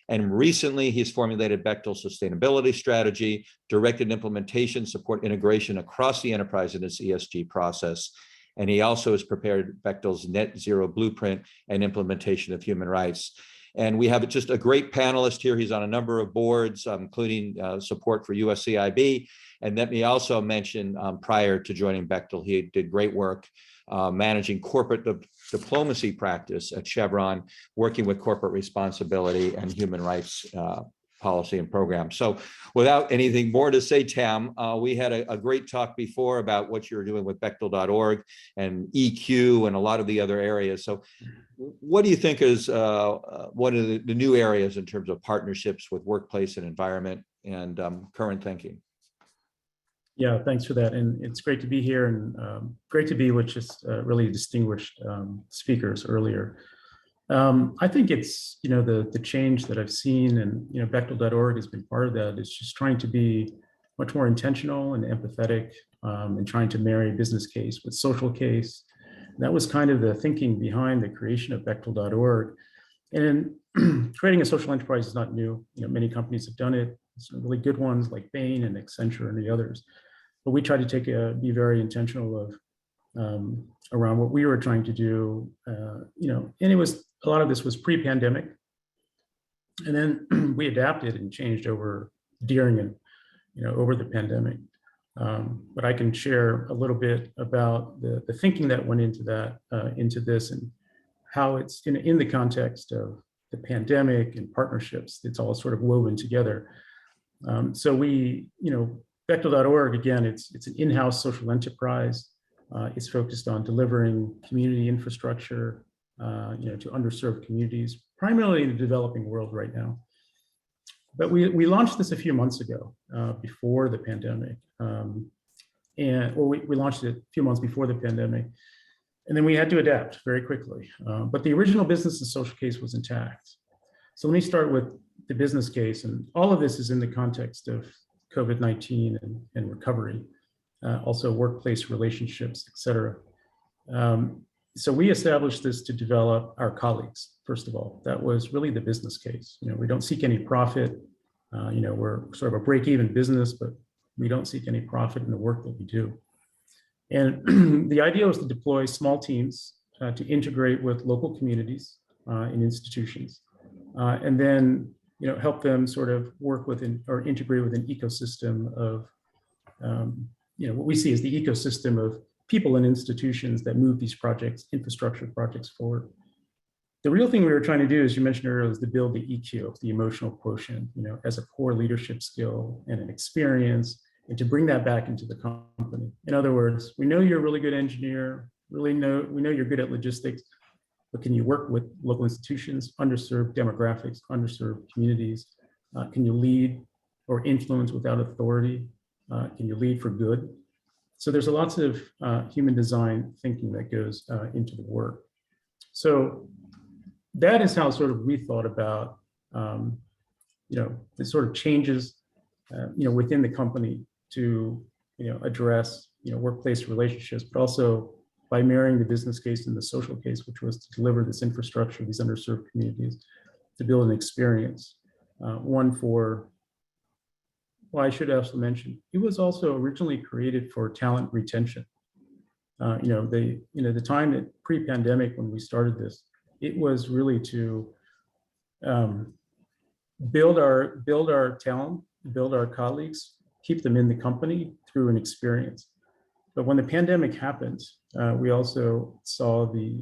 S11: And recently, he's formulated Bechtel's sustainability strategy, directed implementation, support integration across the enterprise in its ESG process. And he also has prepared Bechtel's net zero blueprint and implementation of human rights. And we have just a great panelist here. He's on a number of boards, including support for USCIB. And let me also mention, prior to joining Bechtel, he did great work managing corporate diplomacy practice at Chevron, working with corporate responsibility and human rights policy and program. So without anything more to say, Tam, we had a great talk before about what you're doing with Bechtel.org and EQ and a lot of the other areas. So what do you think is one of the new areas in terms of partnerships with workplace and environment and current thinking?
S12: Yeah, thanks for that. And it's great to be here and great to be with just really distinguished speakers earlier. I think it's, the change that I've seen, and, Bechtel.org has been part of that, is just trying to be much more intentional and empathetic and trying to marry business case with social case. And that was kind of the thinking behind the creation of Bechtel.org. And creating a social enterprise is not new. Many companies have done it. Some really good ones like Bain and Accenture and the others. But we try to be very intentional of around what we were trying to do, and it was, a lot of this was pre-pandemic. And then we adapted and changed during and, over the pandemic. But I can share a little bit about the thinking that went into this and how it's in the context of the pandemic and partnerships. It's all sort of woven together. So we, Bechtel.org, again, it's an in-house social enterprise. It's focused on delivering community infrastructure, to underserved communities, primarily in the developing world right now. But we launched this a few months ago, before the pandemic. We launched it a few months before the pandemic, and then we had to adapt very quickly. But the original business and social case was intact. So let me start with the business case, and all of this is in the context of COVID-19 and recovery, also workplace relationships, et cetera. So we established this to develop our colleagues, first of all. That was really the business case. We don't seek any profit. We're sort of a break-even business, but we don't seek any profit in the work that we do. And the idea was to deploy small teams to integrate with local communities and institutions, and then help them sort of work within or integrate with an ecosystem of what we see as the ecosystem of people and institutions that move these projects, infrastructure projects forward. The real thing we were trying to do, as you mentioned earlier, is to build the EQ, the emotional quotient, as a core leadership skill and an experience, and to bring that back into the company. In other words, we know you're a really good engineer, we know you're good at logistics, but can you work with local institutions, underserved demographics, underserved communities? Can you lead or influence without authority? Can you lead for good? So there's lots of human design thinking that goes into the work. So that is how sort of we thought about, the sort of changes, within the company to, address, workplace relationships, but also by marrying the business case and the social case, which was to deliver this infrastructure, these underserved communities, to build an experience. Well, I should also mention, it was also originally created for talent retention. The time that pre-pandemic when we started this, it was really to build our talent, build our colleagues, keep them in the company through an experience. But when the pandemic happened, we also saw the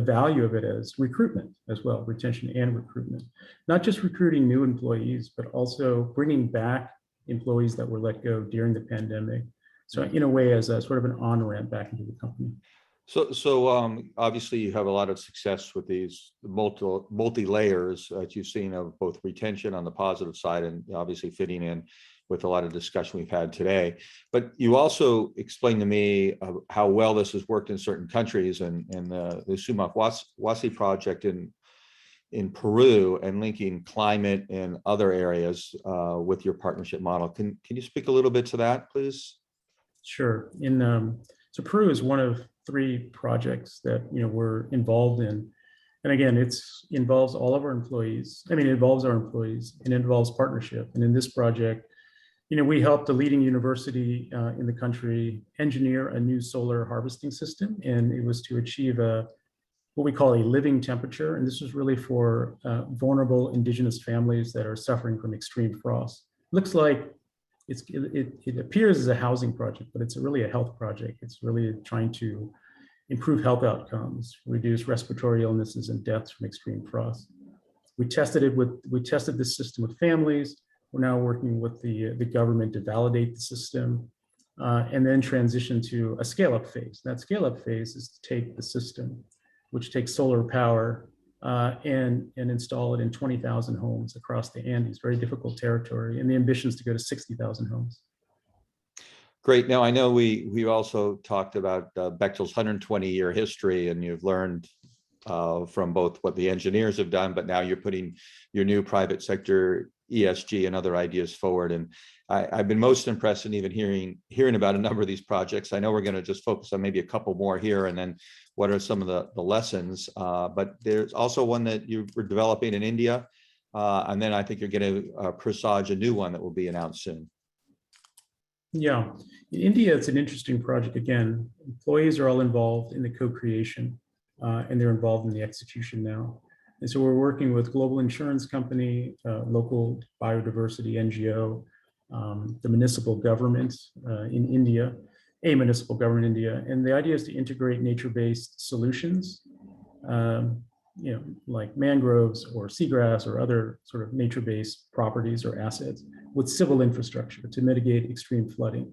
S12: value of it as recruitment as well, retention and recruitment. Not just recruiting new employees, but also bringing back employees that were let go during the pandemic. So in a way, as a sort of an on-ramp back into the company.
S11: So obviously you have a lot of success with these multi-layers that you've seen of both retention on the positive side and obviously fitting in with a lot of discussion we've had today. But you also explained to me how well this has worked in certain countries, and the SHRM-SCP project in Peru, and linking climate and other areas with your partnership model. Can you speak a little bit to that, please? Sure.
S12: So Peru is one of 3 projects that we're involved in, and again, it involves all of our employees. It involves our employees and it involves partnership. And in this project, we helped a leading university in the country engineer a new solar harvesting system, and it was to achieve a what we call a living temperature. And this is really for vulnerable indigenous families that are suffering from extreme frost. Looks like it appears as a housing project, but it's really a health project. It's really trying to improve health outcomes, reduce respiratory illnesses and deaths from extreme frost. We tested this system with families. We're now working with the government to validate the system and then transition to a scale-up phase. That scale-up phase is to take the system, which takes solar power, and install it in 20,000 homes across the Andes, very difficult territory, and the ambition is to go to 60,000 homes.
S11: Great. Now, I know we also talked about Bechtel's 120-year history, and you've learned from both what the engineers have done, but now you're putting your new private sector ESG and other ideas forward. And I've been most impressed in even hearing about a number of these projects. I know we're going to just focus on maybe a couple more here, and then what are some of the lessons. But there's also one that you were developing in India, and then I think you're going to presage a new one that will be announced soon.
S12: Yeah, in India, it's an interesting project. Again, employees are all involved in the co-creation, and they're involved in the execution now. And so we're working with global insurance company, local biodiversity NGO, the municipal government in India, a municipal government in India. And the idea is to integrate nature-based solutions, like mangroves or seagrass or other sort of nature-based properties or assets with civil infrastructure to mitigate extreme flooding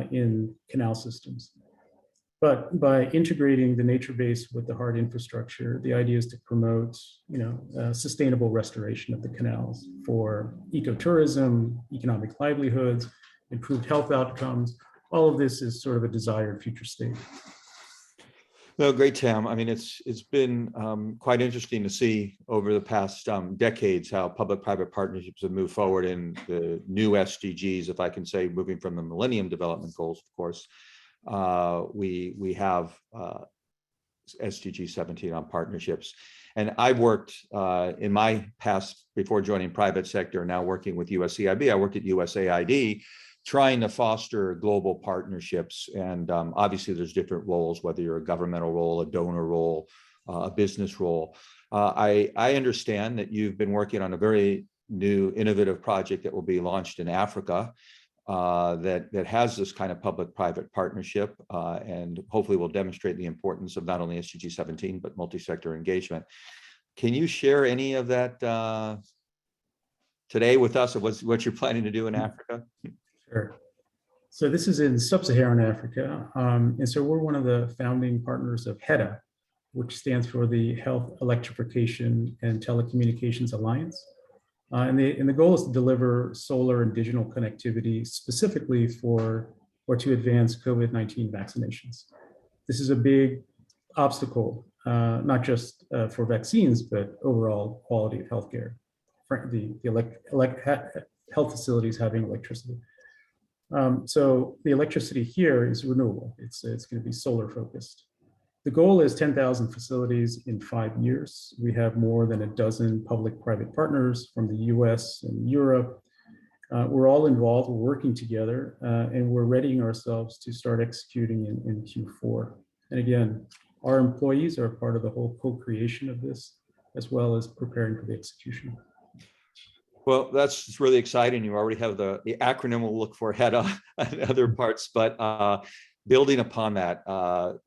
S12: in canal systems. But by integrating the nature base with the hard infrastructure, the idea is to promote, sustainable restoration of the canals for ecotourism, economic livelihoods, improved health outcomes. All of this is sort of a desired future state.
S11: No, great, Chaum. I mean, it's been quite interesting to see over the past decades how public-private partnerships have moved forward in the new SDGs, if I can say, moving from the Millennium Development Goals, of course. We have SDG17 on partnerships. And I've worked in my past, before joining private sector, now working with USCIB, I worked at USAID, trying to foster global partnerships. And obviously there's different roles, whether you're a governmental role, a donor role, a business role. I understand that you've been working on a very new innovative project that will be launched in Africa that has this kind of public-private partnership and hopefully will demonstrate the importance of not only SDG17, but multi-sector engagement. Can you share any of that today with us, of what you're planning to do in Africa?
S12: Sure. So this is in sub-Saharan Africa. And so we're one of the founding partners of HEDA, which stands for the Health Electrification and Telecommunications Alliance. And the goal is to deliver solar and digital connectivity specifically to advance COVID-19 vaccinations. This is a big obstacle, not just for vaccines, but overall quality of healthcare, health facilities having electricity. So the electricity here is renewable. It's going to be solar focused. The goal is 10,000 facilities in 5 years. We have more than a dozen public-private partners from the US and Europe. We're all involved, we're working together, and we're readying ourselves to start executing in Q4. And again, our employees are part of the whole co-creation of this, as well as preparing for the execution.
S11: Well, that's really exciting. You already have the acronym we'll look for, HEDA and other parts, but building upon that,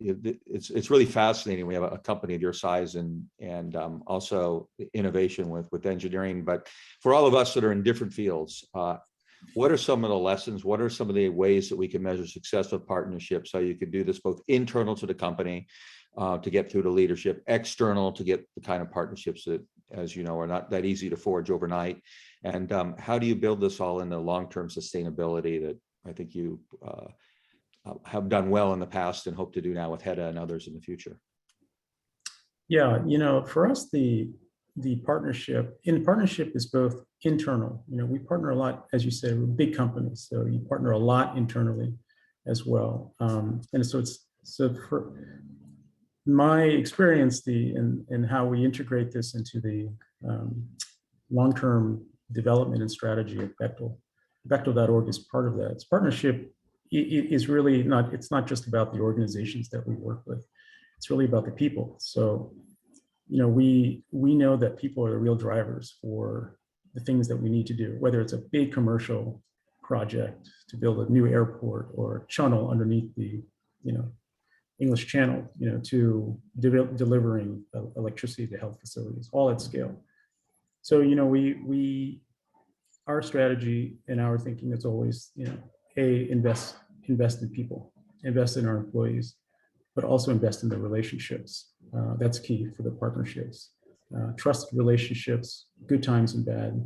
S11: it's really fascinating. We have a company of your size and also innovation with engineering. But for all of us that are in different fields, what are some of the lessons? What are some of the ways that we can measure success of partnerships? So you could do this both internal to the company to get through to leadership, external to get the kind of partnerships that, as you know, are not that easy to forge overnight. And how do you build this all into long-term sustainability that I think you have done well in the past and hope to do now with HEDA and others in the future?
S12: Yeah, for us, the partnership is both internal. We partner a lot, as you said, with big companies, so you partner a lot internally as well. And so for my experience, and how we integrate this into the long-term development and strategy of Bechtel. Bechtel.org is part of that. It's partnership. It is really not, it's not just about the organizations that we work with. It's really about the people. So, you know, we know that people are the real drivers for the things that we need to do, whether it's a big commercial project to build a new airport or a tunnel underneath the, you know, English Channel, you know, to delivering electricity to health facilities, all at scale. So, you know, our strategy and our thinking is always, you know, invest in people, invest in our employees, but also invest in the relationships. That's key for the partnerships. Trusted relationships, good times and bad,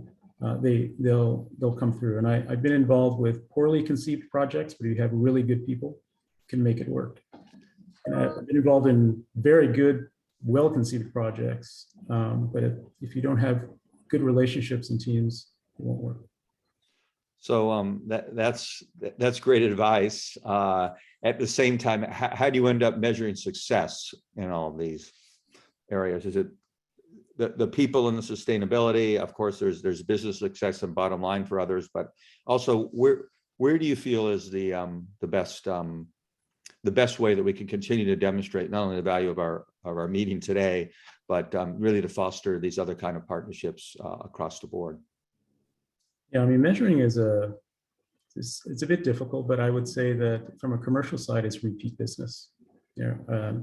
S12: they'll come through. And I've been involved with poorly conceived projects, but if you have really good people, can make it work. And I've been involved in very good, well-conceived projects, but if you don't have good relationships and teams, it won't work.
S11: So that's great advice. At the same time, how do you end up measuring success in all of these areas? Is it the people and the sustainability? Of course, there's business success and bottom line for others, but also where do you feel is the best way that we can continue to demonstrate not only the value of our meeting today, but really to foster these other kind of partnerships across the board?
S12: Yeah, I mean, measuring it's a bit difficult, but I would say that from a commercial side, it's repeat business. You know,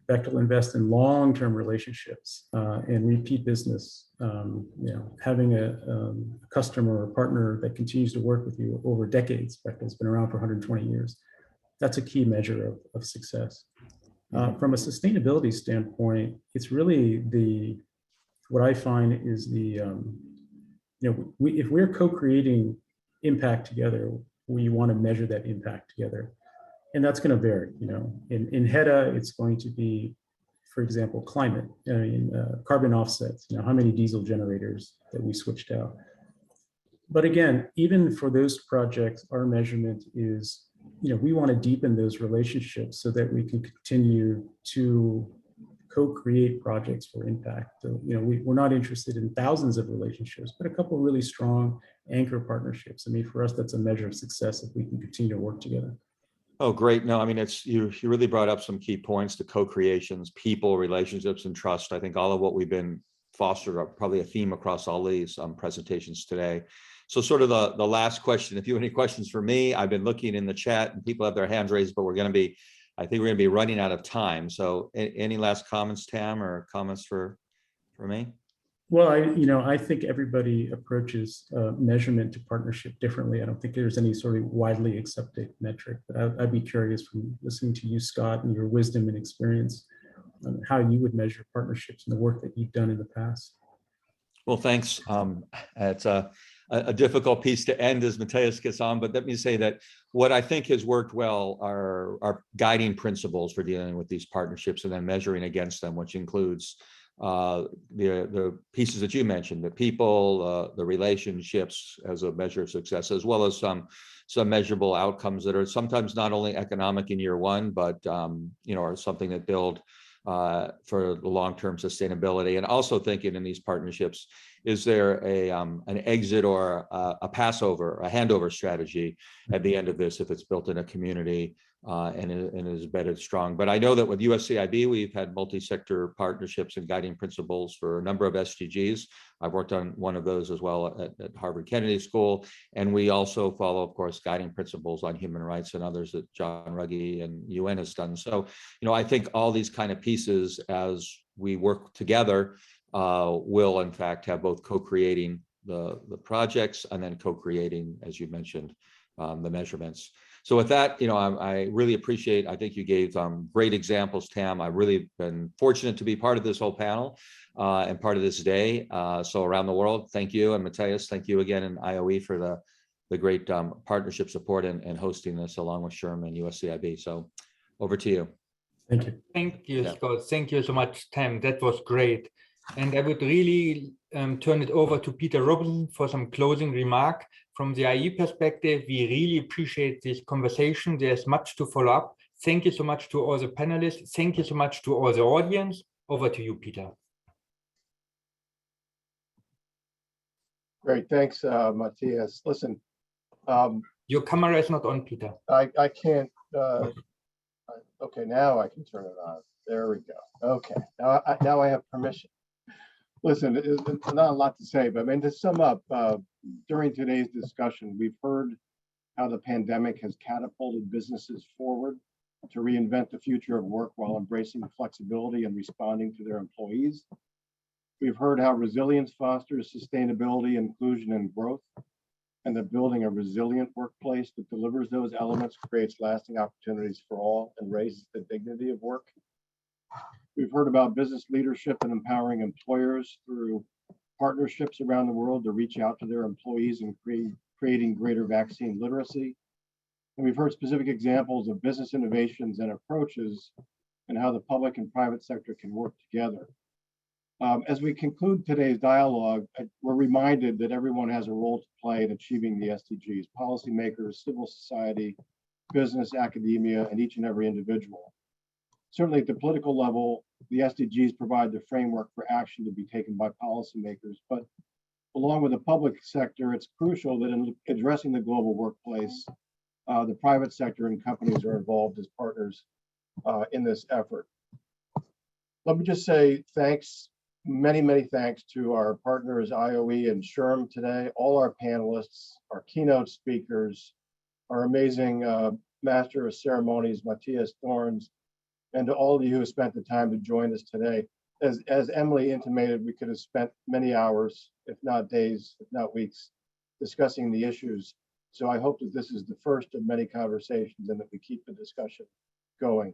S12: Bechtel invest in long-term relationships and repeat business. You know, having a customer or partner that continues to work with you over decades. Bechtel's been around for 120 years. That's a key measure of success. From a sustainability standpoint, it's really what I find is you know, if we're co-creating impact together, we want to measure that impact together. And that's going to vary, you know. In HEDA, it's going to be, for example, climate, I mean, carbon offsets, you know, how many diesel generators that we switched out. But again, even for those projects, our measurement is, you know, we want to deepen those relationships so that we can continue to co-create projects for impact. So, you know, we're not interested in thousands of relationships, but a couple of really strong anchor partnerships. I mean, for us, that's a measure of success if we can continue to work together.
S11: Oh, great. No, I mean, you really brought up some key points to co-creations, people, relationships, and trust. I think all of what we've been fostered are probably a theme across all these presentations today. So sort of the last question, if you have any questions for me, I've been looking in the chat and people have their hands raised, but I think we're going to be running out of time. So any last comments, Tam, or comments for me?
S12: Well, I think everybody approaches measurement to partnership differently. I don't think there's any sort of widely accepted metric, but I'd be curious from listening to you, Scott, and your wisdom and experience on how you would measure partnerships and the work that you've done in the past.
S11: Well, thanks. It's a difficult piece to end as Matthias gets on, but let me say that what I think has worked well are guiding principles for dealing with these partnerships and then measuring against them, which includes the pieces that you mentioned, the people, the relationships as a measure of success, as well as some measurable outcomes that are sometimes not only economic in year one, but you know, are something that build for the long-term sustainability. And also thinking in these partnerships, is there an exit or a handover strategy at the end of this if it's built in a community and is embedded strong? But I know that with USCIB, we've had multi-sector partnerships and guiding principles for a number of SDGs. I've worked on one of those as well at Harvard Kennedy School. And we also follow, of course, guiding principles on human rights and others that John Ruggie and UN has done. So, you know, I think all these kind of pieces as we work together will in fact have both co-creating the projects and then co-creating, as you mentioned, the measurements. So with that, you know, I really appreciate, I think you gave great examples, Tam. I've really been fortunate to be part of this whole panel and part of this day. So around the world, thank you. And Matthias, thank you again in IOE for the great partnership support and hosting this along with SHRM and USCIB. So over to you.
S12: Thank you.
S1: Thank you, Scott. Thank you so much, Tam. That was great. And I would really turn it over to Peter Robinson for some closing remark. From the IE perspective, we really appreciate this conversation. There's much to follow up. Thank you so much to all the panelists. Thank you so much to all the audience. Over to you, Peter.
S3: Great, thanks, Matthias. Listen.
S1: Your camera is not on, Peter.
S3: I can't Okay, now I can turn it on. There we go. Okay, now I have permission. Listen, there's not a lot to say, but I mean, to sum up, during today's discussion, we've heard how the pandemic has catapulted businesses forward to reinvent the future of work while embracing flexibility and responding to their employees. We've heard how resilience fosters sustainability, inclusion, and growth, and that building a resilient workplace that delivers those elements creates lasting opportunities for all and raises the dignity of work. We've heard about business leadership and empowering employers through partnerships around the world to reach out to their employees and creating greater vaccine literacy. And we've heard specific examples of business innovations and approaches and how the public and private sector can work together. As we conclude today's dialogue, we're reminded that everyone has a role to play in achieving the SDGs: policymakers, civil society, business, academia, and each and every individual. Certainly at the political level, the SDGs provide the framework for action to be taken by policymakers, but along with the public sector, it's crucial that in addressing the global workplace, the private sector and companies are involved as partners in this effort. Let me just say thanks, many thanks to our partners, IOE and SHRM today, all our panelists, our keynote speakers, our amazing Master of Ceremonies, Matthias Thorns, and to all of you who have spent the time to join us today. As Emily intimated, we could have spent many hours, if not days, if not weeks, discussing the issues. So I hope that this is the first of many conversations and that we keep the discussion going.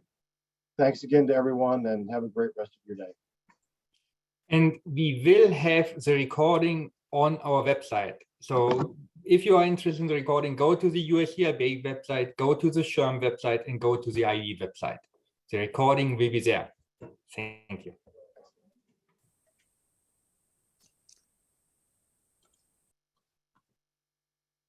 S3: Thanks again to everyone and have a great rest of your day.
S1: And we will have the recording on our website. So if you are interested in the recording, go to the USCIB website, go to the SHRM website, and go to the IE website. The recording will be there. Thank you.